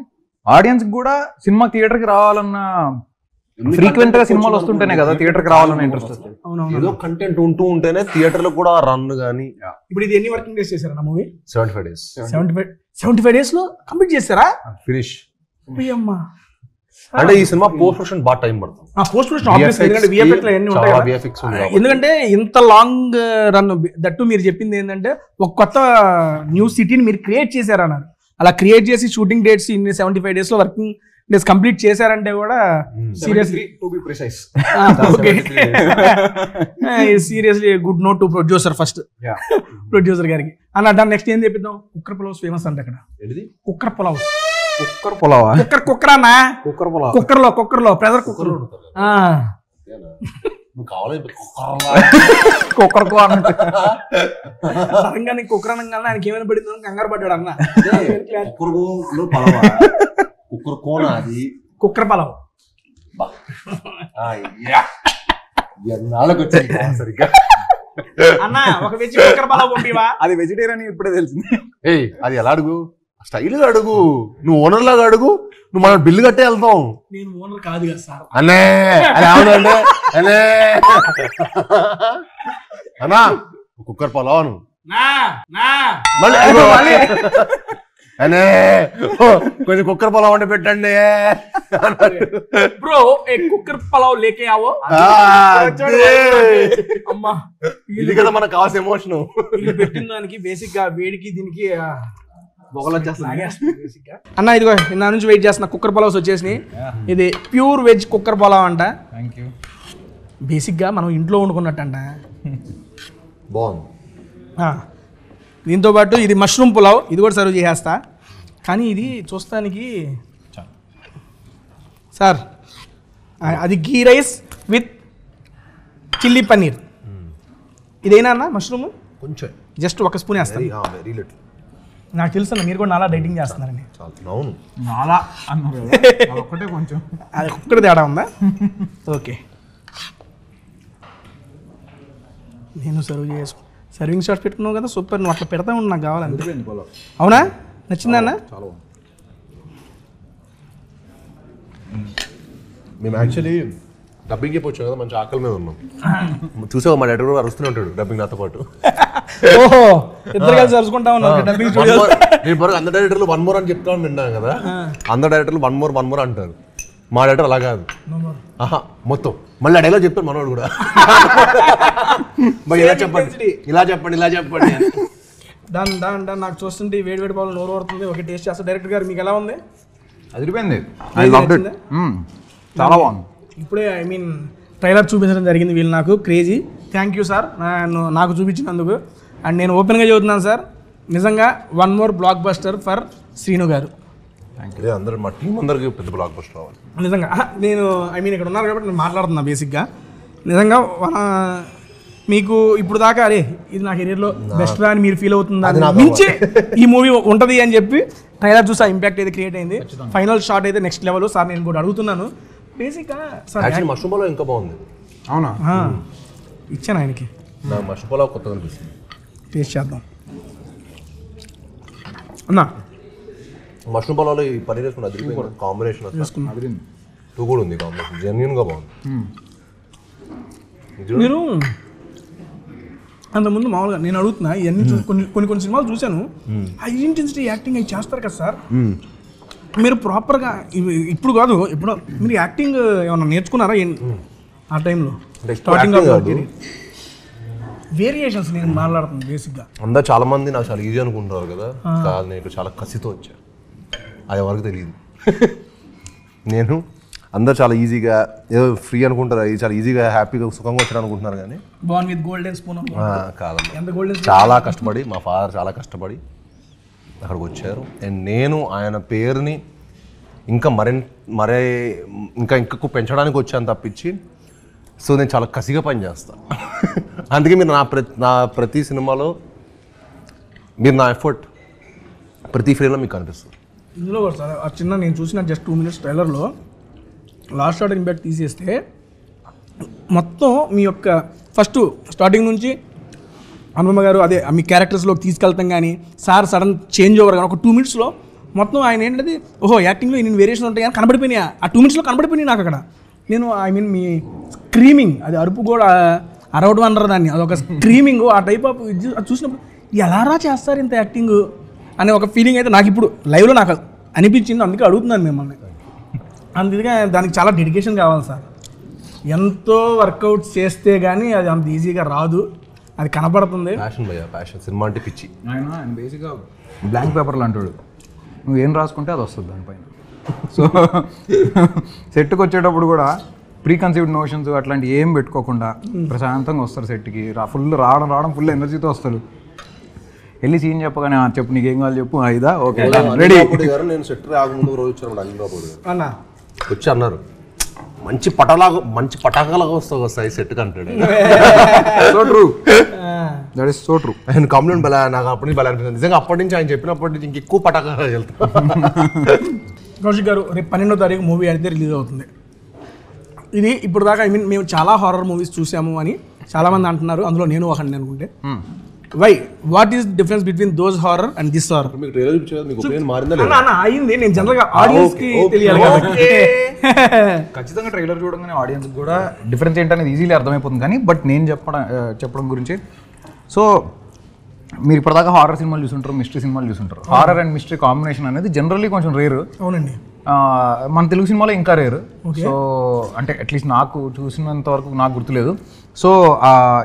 ఆడియన్స్ కూడా సినిమా థియేటర్ కి రావాలన్న ఫ్రీక్వెంట్ గా సినిమాలు వస్తుంటేనే కదా థియేటర్ కి రావాలన్న ఇంట్రెస్ట్ వస్తుంది. ఏదో కంటెంట్ ఉంటూ ఉంటేనే థియేటర్ లో కూడా రన్ గానీ. ఇప్పుడు ఇది ఎన్ని వర్కింగ్ డేస్ చేశారా మూవీ? 75 days. 75 days లో కంప్లీట్ చేస్తారా? ఫినిష్. అమ్మా అంటే ఈ సినిమా పోస్ట్ ప్రొడక్షన్ బాగా టైం పడుతుంది. పోస్ట్ ప్రొడక్షన్ ఆబ్వియస్లీ, ఎందుకంటే VFX లో అన్ని ఉంటాయి కదా. ఎందుకంటే ఇంత లాంగ్ రన్ దట్టు మీరు చెప్పింది ఏంటంటే ఒక కొత్త న్యూ సిటీని మీరు క్రియేట్ చేశారన్నారు. అలా క్రియేట్ చేసి షూటింగ్ డేట్స్ ఇన్ని 75 days లో వర్కింగ్ డేస్ కంప్లీట్ చేశారంటే కూడా seriously seriously good note to producer, first producer గారికి. అన్న దాన్ని నెక్స్ట్ ఏం చెప్పిద్దాం? కుక్కర్ పులావ్స్ ఫేమస్ అంటే అక్కడ. కుక్కర్ పులావ్స్, కుక్కర్ లో ప్రెజర్ కుక్కర్ సడన్గా నీకు కుక్కర్ అనగానే ఆయనకి ఏమైనా పడిందో కంగారు పడ్డాడు అన్న. కుక్కర్ పలావ్ అన్న, ఒక వెజ్ కుక్కర్ పలావ్ పంపివా? అది వెజిటేరియన్ ఇప్పుడే తెలిసింది. అది ఎలా అడుగు? స్టైల్ గా అడుగు, నువ్వు ఓనర్ లాగా అడుగు, నువ్వు మన బిల్లు కట్టే వెళ్తాం. నేను ఓనర్ కాదు కదా సార్. అనే అవునండి అనే అన్నా కుక్కర్ పలావ్ మళ్ళీ అనే కొంచెం కుక్కర్ పొలం వండి పెట్టండి బ్రో ఏ కుక్కర్ పలావ్ లేకే ఆవో. అమ్మా ఇది కదా మనకు కావాల్సిన ఎమోషన్. ఇది పెట్టిన దానికి బేసిక్ గా వేడికి దీనికి అన్న ఇదిగో నా నుంచి వెయిట్ చేస్తున్నా. కుక్కర్ పలావ్స్ వచ్చేసినాయి. ఇది ప్యూర్ వెజ్ కుక్కర్ పలావ్ అంట. బేసిక్ గా మనం ఇంట్లో వండుకున్నట్టు అంట. బాగుంది. దీంతో పాటు ఇది మష్రూమ్ పులావ్, ఇది కూడా సర్వ్ చేసేస్తా. కానీ ఇది చూస్తానికి సార్ అది గీ రైస్ విత్ చిల్లీ పన్నీర్. ఇదేనా అన్న మష్రూమ్? కొంచెం జస్ట్ ఒక స్పూన్ వేస్తాను. Very little. నాకు తెలుసు అన్న మీరు కూడా నాలా డైటింగ్ చేస్తున్నారని. అవును నాలా అన్నారు ఒక్కటే కొంచెం అది ఒక్కటి తేడా ఉందా? ఓకే నేను సర్వింగ్ షాట్స్ పెట్టుకున్నావు కదా, సూపర్. నువ్వు అట్లా పెడతా ఉండి నాకు కావాలంటే. అవునా, నచ్చిందా అన్న? మేము యాక్చువల్లీ డబ్బింగ్ చెప్పొచ్చు కదా, మంచి ఆకలి మీద ఉన్నాం. చూసావు మా డైరెక్టర్ కూడా అరుస్తూనే ఉంటాడు డబ్బింగ్ నాతో పాటు. ఓహో ఇద్దరు కలిసి అరుచుకుంటా ఉన్నారు డబ్బింగ్ స్టూడియో. నేను బరకు అందరు డైరెక్టర్లు 1 more అని చెప్తా విన్నాను కదా, అందరు డైరెక్టర్లు 1 more అంటారు. మా డైరెక్టర్ అలా కాదు, మొత్తం మళ్ళీ అడేలా చెప్తాడు మనోడు కూడా. ఇలా చెప్పండి ఇలా చెప్పండి ఇలా చెప్పండి. దాని నాకు చూస్తుంటే వేడి వేడి పాలు నోరు పడుతుంది. ఓకే టేస్ట్ చేస్తా. డైరెక్టర్ గారు మీకు ఎలా ఉంది? అదిరిపోయింది. చాలా బాగుంది. ఇప్పుడే ట్రైలర్ చూపించడం జరిగింది వీళ్ళు నాకు. క్రేజీ. థ్యాంక్ యూ సార్ నాకు చూపించినందుకు. అండ్ నేను ఓపెన్గా చెబుతున్నాను సార్, నిజంగా 1 more block buster for Srinu గారు. అందరూ మా టీం అందరికి పెద్ద బ్లాక్ బస్టర్ రావాలి నిజంగా. నేను ఇక్కడ ఉన్నారు కాబట్టి నేను మాట్లాడుతున్నా. బేసిక్గా నిజంగా మీకు ఇప్పుడు దాకా అరే ఇది నా కెరీర్లో బెస్ట్ అని మీరు ఫీల్ అవుతుంది మించి ఈ మూవీ ఉంటుంది అని చెప్పి ట్రైలర్ చూసి ఆ ఇంపాక్ట్ అయితే క్రియేట్ అయింది. ఫైనల్ షాట్ అయితే నెక్స్ట్ లెవెల్. సార్ నేను కూడా అడుగుతున్నాను బేసిక్గా సార్ మష్రూమ్ పలావ్ ఇంకా బాగుంది. అవునా? ఇచ్చాను ఆయనకి. నా మష్రూమ్ పలావ్ కొత్తగా అనిపిస్తుంది. టేస్ట్ చేద్దాం అన్నా. మష్రూమ్ పలావ్లో ఈ పన్నీర్ వేసుకుని అది కాంబినేషన్ టూ కూడా ఉంది. కాంబినేషన్ జెన్యున్గా బాగుంది. మీరు అంతకుముందు మామూలుగా నేను అడుగుతున్నా ఇవన్నీ కొన్ని సినిమాలు చూశాను. హై ఇంటెన్సిటీ యాక్టింగ్ అవి చేస్తారు కదా సార్, మీరు ప్రాపర్గా ఇప్పుడు కాదు ఇప్పుడు మీరు యాక్టింగ్ ఏమన్నా నేర్చుకున్నారా ఆ టైంలో? స్టార్టింగ్ వేరియేషన్స్ నేను మాట్లాడుతున్నాను బేసిక్గా. అందరూ చాలా మంది నాకు చాలా ఈజీ అనుకుంటారు కదా, కాదు నేను చాలా కసితో వచ్చా. అది ఎవరికి తెలియదు. నేను అందరు చాలా ఈజీగా ఏదో ఫ్రీ అనుకుంటారు, చాలా ఈజీగా హ్యాపీగా సుఖంగా వచ్చాడు అనుకుంటున్నారు. కానీ బాన్ విత్ గోల్డెన్ స్పూన్ కాదమ్మా, చాలా కష్టపడి మా ఫాదర్ చాలా కష్టపడి అక్కడికి వచ్చారు. అండ్ నేను ఆయన పేరుని ఇంకా ఇంకా పెంచడానికి వచ్చాను తప్పించి. సో నేను చాలా కసిగా పని చేస్తాను. అందుకే మీరు నా ప్రతి సినిమాలో మీరు నా ఎఫర్ట్ ప్రతి ఫ్రేమ్లో మీకు కనిపిస్తుంది. ఇందులో సార్ ఆ చిన్న నేను చూసిన జస్ట్ 2 minutes ట్రైలర్లో లాస్ట్ షాట్ ఇంపాక్ట్ తీసేస్తే మొత్తం మీ యొక్క ఫస్ట్ స్టార్టింగ్ నుంచి అనుపమ గారు అదే మీ క్యారెక్టర్స్లోకి తీసుకెళ్తాం కానీ సార్ సడన్ చేంజ్ ఓవర్ కానీ ఒక 2 minutesలో మొత్తం ఆయన ఏంటంటే ఓహో యాక్టింగ్లో ఇన్ని వేరియేషన్ ఉంటాయి కానీ కనబడిపోయినాయి. ఆ 2 minutesలో కనబడిపోయినాయి నాకు అక్కడ. నేను మీ స్క్రీమింగ్ అది అరుపు కూడా అరవడం అంటారు దాన్ని, అదొక స్క్రీమింగ్ ఆ టైప్ ఆఫ్ అది చూసినప్పుడు ఎలారా చేస్తారు ఇంత యాక్టింగ్ అనే ఒక ఫీలింగ్ అయితే నాకు ఇప్పుడు లైవ్లో నాకు అనిపించింది. అందుకే అడుగుతున్నాను మిమ్మల్ని. అందుకే దానికి చాలా డెడికేషన్ కావాలి సార్. ఎంతో వర్కౌట్ చేస్తే కానీ అది అంత ఈజీగా రాదు, అది కనపడుతుంది. ప్యాషన్ సినిమా అంటే పిచ్చి. ఆయన బేసిక్గా బ్లాంక్ పేపర్లు అంటాడు, నువ్వు ఏం రాసుకుంటే అది వస్తుంది దానిపైన. సో సెట్కి వచ్చేటప్పుడు కూడా ప్రీ కన్సీవ్డ్ నోషన్స్ అట్లాంటి ఏం పెట్టుకోకుండా ప్రశాంతంగా వస్తారు సెట్కి. ఫుల్ రావడం ఫుల్ ఎనర్జీతో వస్తారు. వెళ్ళి సీన్ చెప్పగానే చెప్పు నీకేం కావాలి చెప్పు, అయిదా ఓకే రెడీ. నేను సెట్ రాకముందు రోజు వచ్చాను అన్న వచ్చి అన్నారు మంచి పటాకాలాగా వస్తాయి సెట్ కంటాడు. So true, that is so true. ఆయన కాంప్లిమెంట్ బలా నాకు అప్పటి నుంచి బలా అనిపిస్తుంది. నిజంగా అప్పటి నుంచి ఆయన చెప్పినప్పటి నుంచి ఇంకెక్కువ పటాకాగా వెళ్తాను. కౌశిక్ గారు రేపు 12వ తారీఖు మూవీ అయితే రిలీజ్ అవుతుంది. ఇది ఇప్పుడు దాకా మేము చాలా హారర్ మూవీస్ చూసాము అని చాలామంది అంటున్నారు, అందులో నేను ఒకటి అనుకుంటే. Why what is difference between those horror and this horror? మీకు ట్రైలర్ చూపించారు, మీకు ఒపీనియన్ మారిందా లేదా? అయింది. నేను జనరల్గా ఆడియన్స్ కి తెలియాలి కాబట్టి ఖచ్చితంగా ట్రైలర్ చూడగానే ఆడియన్స్ కూడా డిఫరెన్స్ ఏంటనేది ఈజీలీ అర్థమైపోతుంది. కానీ బట్ నేను చెప్పడం గురించి సో మీరు ఇప్పటిదాకా హారర్ సినిమాలు చూసుంటారు, మిస్టరీ సినిమాలు చూసుంటారు. హారర్ అండ్ మిస్టరీ కాంబినేషన్ అనేది జనరల్లీ కొంచెం రేరు. అవునండి. మన తెలుగు సినిమాలో ఇంకా రేరు. సో అంటే అట్లీస్ట్ నాకు చూసినంత వరకు నాకు గుర్తులేదు. So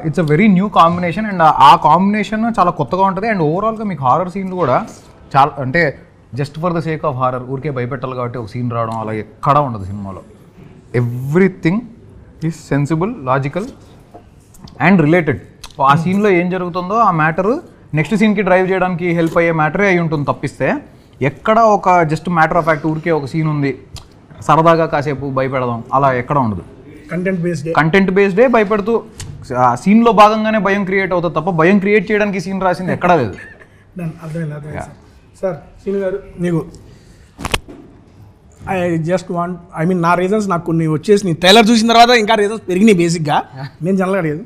it's a very new combination and ఆ కాంబినేషన్ చాలా కొత్తగా ఉంటుంది. అండ్ ఓవరాల్గా మీకు హారర్ సీన్లు కూడా చాలా అంటే just for the sake of horror ఊరికే భయపెట్టాలి కాబట్టి ఒక సీన్ రావడం అలా ఎక్కడా ఉండదు సినిమాలో. Everything is sensible, logical and related. ఆ సీన్లో ఏం జరుగుతుందో ఆ మ్యాటర్ నెక్స్ట్ సీన్కి డ్రైవ్ చేయడానికి హెల్ప్ అయ్యే మ్యాటరే అయి ఉంటుంది తప్పిస్తే ఎక్కడ ఒక జస్ట్ మ్యాటర్ ఆఫ్ ఫ్యాక్ట్ ఊరికే ఒక సీన్ ఉంది సరదాగా కాసేపు భయపెడదాం అలా ఎక్కడ ఉండదు. కంటెంట్ బేస్డే భయపెడుతూ ఆ సీన్లో భాగంగానే భయం క్రియేట్ అవుతుంది తప్ప భయం క్రియేట్ చేయడానికి సీన్ రాసింది ఎక్కడా లేదు. సార్ సీన్ గారు మీకు నా రీజన్స్ నాకు కొన్ని వచ్చేసి ట్రైలర్ చూసిన తర్వాత ఇంకా రీజన్స్ పెరిగినాయి. బేసిక్గా నేను జనరల్గా అడిగేది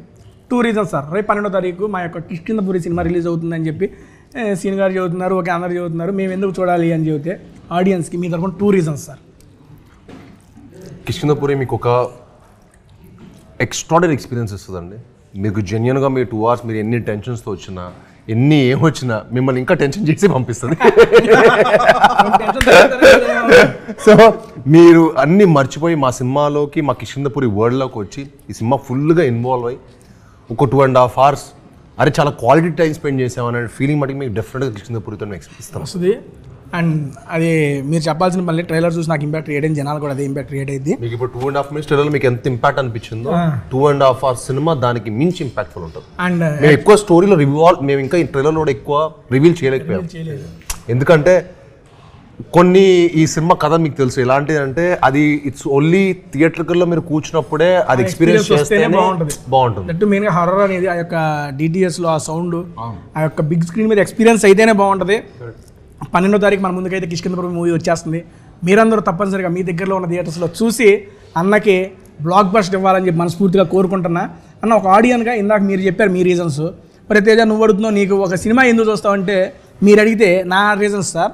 2 రీజన్స్ సార్. రేపు 12వ తారీఖు మా యొక్క కిష్కింధపురి సినిమా రిలీజ్ అవుతుందని చెప్పి సీన్ గారు చదువుతున్నారు, ఓకే అందరు చదువుతున్నారు, మేము ఎందుకు చూడాలి అని చెబితే ఆడియన్స్కి మీ తరఫున 2 రీజన్స్ సార్. కిష్కింధపురి మీకు ఒక ఎక్స్ట్రాడనరీ ఎక్స్పీరియన్స్ ఇస్తుందండి. మీకు జెన్యున్గా మీ 2 hours మీరు ఎన్ని టెన్షన్స్తో వచ్చినా ఏమొచ్చినా మిమ్మల్ని ఇంకా టెన్షన్ చేసి పంపిస్తుంది. సో మీరు అన్నీ మర్చిపోయి మా సినిమాలోకి మా కిష్కింధపురి వరల్డ్లోకి వచ్చి ఈ సినిమా ఫుల్గా ఇన్వాల్వ్ అయ్యి ఒక 2.5 hours అరే చాలా క్వాలిటీ టైం స్పెండ్ చేసామనే ఫీలింగ్ మటుకు మీకు డెఫినెట్గా కిష్కింధపురితో ఇస్తాం వస్తుంది. అండ్ అది మీరు చెప్పాల్సిన మళ్ళీ ట్రైలర్ చూసి నాకు ఇంపాక్ట్ క్రియేట్ అయింది, జనాలు కూడా అదే ఇంపాక్ట్ క్రియేట్ అయింది. మీకు ఇప్పుడు 2.5 minutes ట్రైలర్ మీకు ఎంత ఇంపాక్ట్ అనిపించిందో 2.5 hours సినిమా దానికి మించి ఇంపాక్ట్ఫుల్ ఉంటుంది. అండ్ మేము ఎక్కువ స్టోరీలో మేము ఇంకా ఈ ట్రైలర్లో కూడా ఎక్కువ రివీల్ చేయలేకపోయాం. ఎందుకంటే కొన్ని ఈ సినిమా కథ మీకు తెలుసు ఎలాంటిది అంటే అది ఇట్స్ ఓన్లీ థియేటర్లో మీరు కూర్చున్నప్పుడే అది ఎక్స్పీరియన్స్ చేస్తేనే బాగుంటుంది. మెయిన్గా హర్రర్ అనేది ఆ యొక్క డిటిఎస్లో ఆ సౌండ్ ఆ యొక్క బిగ్ స్క్రీన్ మీద ఎక్స్పీరియన్స్ అయితేనే బాగుంటుంది. 12వ తారీఖు మన ముందుకైతే కిష్కింధపురి మూవీ వచ్చేస్తుంది. మీరందరూ తప్పనిసరిగా మీ దగ్గరలో ఉన్న థియేటర్స్లో చూసి అన్నకి బ్లాక్ బస్టర్ ఇవ్వాలని చెప్పి మనస్ఫూర్తిగా కోరుకుంటున్నా. అన్న ఒక ఆడియన్గా ఇందాక మీరు చెప్పారు మీ రీజన్స్. మరి తేజ నువ్వు అడుగుతున్నావు నీకు ఒక సినిమా ఎందుకు చూస్తావంటే మీరు అడిగితే నా రీజన్స్ సార్.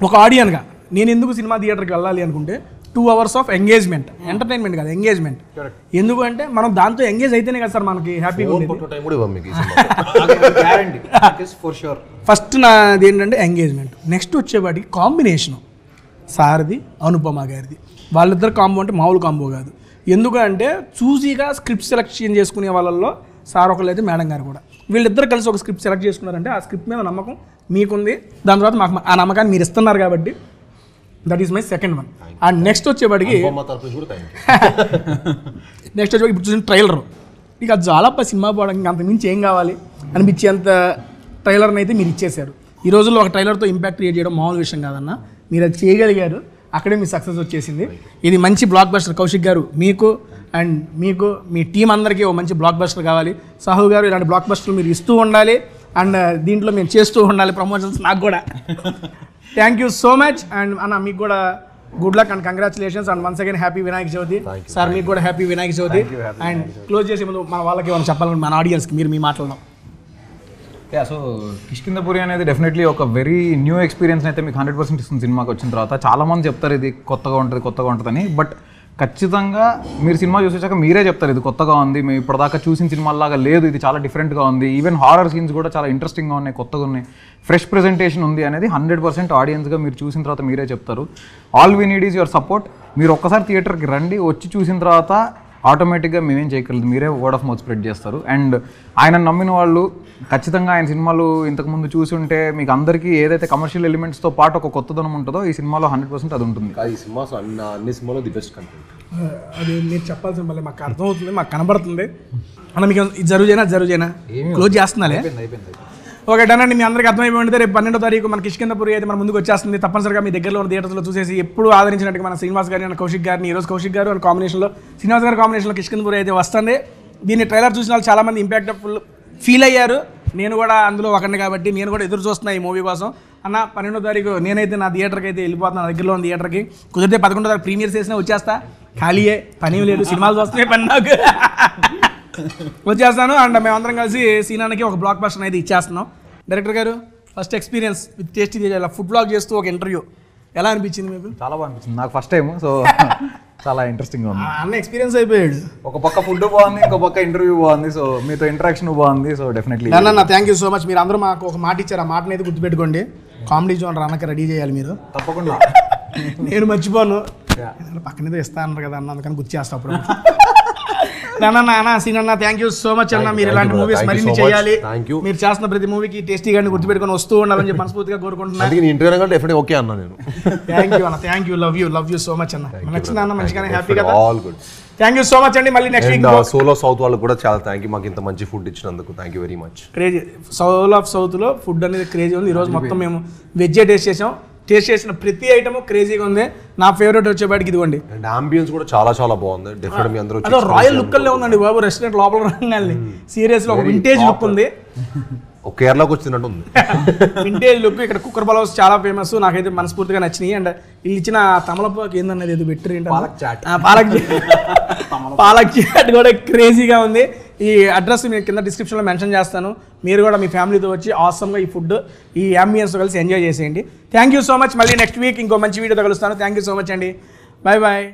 ఒక ఆడియన్గా నేను ఎందుకు సినిమా థియేటర్కి వెళ్ళాలి అనుకుంటే 2 hours ఆఫ్ ఎంగేజ్మెంట్, ఎంటర్టైన్మెంట్ కాదు ఎంగేజ్మెంట్. ఎందుకు అంటే మనం దాంతో ఎంగేజ్ అయితేనే కదా సార్ మనకి హ్యాపీగా ఫస్ట్ నాది ఏంటంటే ఎంగేజ్మెంట్. నెక్స్ట్ వచ్చేవాడికి కాంబినేషను సార్ది అనుపమ గారిది. వాళ్ళిద్దరు కాంబో అంటే మామూలు కాంబో కాదు. ఎందుకంటే చూసిగా స్క్రిప్ట్ సెలెక్షన్ చేసుకునే వాళ్ళల్లో సార్ ఒకళ్ళు అయితే మేడం గారు కూడా వీళ్ళిద్దరు కలిసి ఒక స్క్రిప్ట్ సెలెక్ట్ చేసుకున్నారంటే ఆ స్క్రిప్ట్ మీద నమ్మకం మీకుంది. దాని తర్వాత మాకు ఆ నమ్మకాన్ని మీరు ఇస్తున్నారు కాబట్టి that is my second one. And next వచ్చేవాడికి ఇప్పుడు చూసిన ట్రైలర్ ఇక అది చాలా సినిమా పోవడానికి అంత మించి ఏం కావాలి అనిపించేంత ట్రైలర్ని అయితే మీరు ఇచ్చేశారు. ఈ రోజుల్లో ఒక ట్రైలర్తో ఇంపాక్ట్ క్రియేట్ చేయడం మామూలు విషయం కాదన్న. మీరు అది చేయగలిగారు, అక్కడే మీ సక్సెస్ వచ్చేసింది. ఇది మంచి బ్లాక్ బస్టర్. కౌశిక్ గారు మీకు అండ్ మీకు మీ టీం అందరికీ ఒక మంచి బ్లాక్ బస్టర్ కావాలి. సాహు గారు ఇలాంటి బ్లాక్ బస్టర్లు మీరు ఇస్తూ ఉండాలి అండ్ దీంట్లో మేము చేస్తూ ఉండాలి ప్రమోషన్స్ నాకు కూడా. Thank you so much. And అన్న మీకు కూడా good luck and congratulations and once again happy Vinayaka Chavithi sir. మీకు కూడా happy Vinayaka Chavithi. And close చేసే ముందు మన వాళ్ళకి ఏమైనా చెప్పాలని మన ఆడియన్స్కి మీరు మీ మాట్లాడడం. సో కిష్కింధపురి అనేది డెఫినెట్లీ ఒక వెరీ న్యూ ఎక్స్పీరియన్స్ అయితే మీకు 100% ఇస్తుంది సినిమాకి వచ్చిన తర్వాత. చాలామంది చెప్తారు ఇది కొత్తగా ఉంటుందని, బట్ ఖచ్చితంగా మీరు సినిమా చూసేసాక మీరే చెప్తారు ఇది కొత్తగా ఉంది, మేము ఇప్పటిదాకా చూసిన సినిమాలాగా లేదు, ఇది చాలా డిఫరెంట్గా ఉంది. ఈవెన్ హారర్ సీన్స్ కూడా చాలా ఇంట్రెస్టింగ్గా ఉన్నాయి, కొత్తగా ఉన్నాయి, ఫ్రెష్ ప్రెజెంటేషన్ ఉంది అనేది 100% ఆడియన్స్గా మీరు చూసిన తర్వాత మీరే చెప్తారు. All we need is your support. మీరు ఒక్కసారి థియేటర్కి రండి, వచ్చి చూసిన తర్వాత ఆటోమేటిక్గా మేమేం చేయగలదు, మీరే వర్డ్ ఆఫ్ మౌత్ స్ప్రెడ్ చేస్తారు. అండ్ ఆయన నమ్మిన వాళ్ళు ఖచ్చితంగా ఆయన సినిమాలు ఇంతకుముందు చూసి ఉంటే మీకు అందరికీ ఏదైతే కమర్షియల్ ఎలిమెంట్స్తో పాటు ఒక కొత్తదనం ఉంటుందో ఈ సినిమాలో 100% అది ఉంటుంది. ఈ సినిమా అన్ని సినిమాలో ది బెస్ట్ కంటెంట్. అది మీరు చెప్పాల్సిన మళ్ళీ మాకు అర్థమవుతుంది, మాకు కనబడుతుంది. అన్న మీకు ఇది జరుగుజేనా క్లోజ్ చేస్తున్నాలే. ఓకే డన్ అండి. మీ అందరికీ అర్థమైపోయి ఉంటే రేపు 12వ తారీఖు మన కిష్కింధపురి అయితే మన ముందుకు వచ్చేస్తుంది. తప్పనిసరిగా మీ దగ్గరలో ఉన్న థియేటర్స్లో చూసేసి ఎప్పుడు ఆదరించినట్టుగా మన శ్రీనివాస్ గారిని అండ్ కౌశిక్ గారిని ఈరోజు కౌశిక్ గారు అండ్ కాంబినేషన్లో శ్రీనివాస్ గారి కాంబినేషన్లో కిష్కింధపురి అయితే వస్తుంది. దీన్ని ట్రైలర్ చూసిన వాళ్ళు చాలామంది ఇంపాక్ట్ఫుల్ ఫీల్ అయ్యారు. నేను కూడా అందులో ఒకరిని కాబట్టి నేను కూడా ఎదురు చూస్తున్నా ఈ మూవీ కోసం. అన్న 12వ తారీఖు నేనైతే నా థియేటర్కి అయితే వెళ్ళిపోతున్నా, నా దగ్గరలో ఉన్న థియేటర్కి. కుదిరితే 11వ తారీఖు ప్రీమియర్స్ చేసినా వచ్చేస్తా. ఖాళీయే, పని లేదు, సినిమాలు చూస్తున్నాయి పని నాకు వచ్చేస్తాను. అండ్ మేమందరం కలిసి సీనానికి ఒక బ్లాక్ బస్టర్ అయితే ఇచ్చేస్తున్నాం. డైరెక్టర్ గారు first experience with tasty food blog చేస్తూ ఒక ఇంటర్వ్యూ ఎలా అనిపించింది మీకు? చాలా బాగా అనిపించింది నాకు ఫస్ట్ టైం. సో చాలా ఇంట్రెస్టింగ్గా ఉంది. అన్న ఎక్స్పీరియన్స్ అయిపోయాడు. ఒక పక్క ఫుడ్ బాగుంది, ఇంకో పక్క ఇంటర్వ్యూ బాగుంది. సో మీతో ఇంటరాక్షన్ బాగుంది. సో డెఫినెట్లీ అన్న థ్యాంక్ యూ సో మచ్. మీరు అందరూ మాకు ఒక మాట ఇచ్చారు, ఆ మాటని అయితే గుర్తుపెట్టుకోండి. కామెడీ జోన్ అన్నకి రెడీ చేయాలి మీరు. తప్పకుండా. నేను మర్చిపోను, పక్కనతో ఇస్తా అన్నారు కదా అన్న, అందుకని గుర్తు చేస్తా అప్పుడు. అన్న సీన్ అన్న థ్యాంక్ యూ సో మచ్ అన్న. మీరు ఇలాంటి మూవీస్ మరిన్ని చేయాలి. మీరు చేస్తున్న ప్రతి మూవీకి టేస్టీగా గుర్తుపెట్టుకొని వస్తూ ఉండాలని చెప్పి మనస్ఫూర్తిగా కోరుకుంటున్నాను. ఓకే అన్న నేను. థ్యాంక్ యూ అన్న, thank you, love you so much అన్న. నచ్చింది అన్న, మంచిగానే హ్యాపీ కదా. థ్యాంక్ యూ సో మచ్ అండి. మళ్ళీ next week Soul of South వాళ్ళకి కూడా చాలా థ్యాంక్ యూ, మాకు ఇంత మంచి ఫుడ్ ఇచ్చినందుకు. Thank you very much. Crazy soul of సౌత్లో ఫుడ్ అనేది క్రేజీ ఉంది. ఈరోజు మొత్తం మేము వెజ్ టేస్ట్ చేసాం. టేస్ట్ చేసిన ప్రతి ఐటమ్ క్రేజీగా ఉంది. నా ఫేవరెట్ వచ్చేపాటికి ఇదిగోండి. అండ్ అంబియన్స్ కూడా చాలా చాలా బాగుంది. డెఫినెట్ మీ అందరూ అదో రాయల్ లుక్ అల్లే ఉందండి బాబు. రెస్టారెంట్ లోపల రంగాల్ని సీరియస్లీ ఒక వింటేజ్ లుక్ ఉంది. కేరళకు వచ్చినట్టు ఉంది వింటేజ్ లుక్. ఇక్కడ కుక్కర్ పలావ్స్ చాలా ఫేమస్, నాకైతే మనస్ఫూర్తిగా నచ్చినాయి. అండ్ వీళ్ళు ఇచ్చిన తమలపాకు ఏందన్నది ఏదో పెట్టారు ఏంటంటే పాలక్ చాట్ కూడా క్రేజీగా ఉంది. ఈ అడ్రస్ నేను కింద డిస్క్రిప్షన్లో మెన్షన్ చేస్తాను. మీరు కూడా మీ ఫ్యామిలీతో వచ్చి ఆసమ్గా ఈ ఫుడ్, ఈ అంబియన్స్ కలిసి ఎంజాయ్ చేసేయండి. Thank you so much. మళ్ళీ నెక్స్ట్ వీక్ ఇంకో మంచి వీడియోతో కలుస్తాను. థ్యాంక్ యూ సో మచ్ అండి. Bye bye.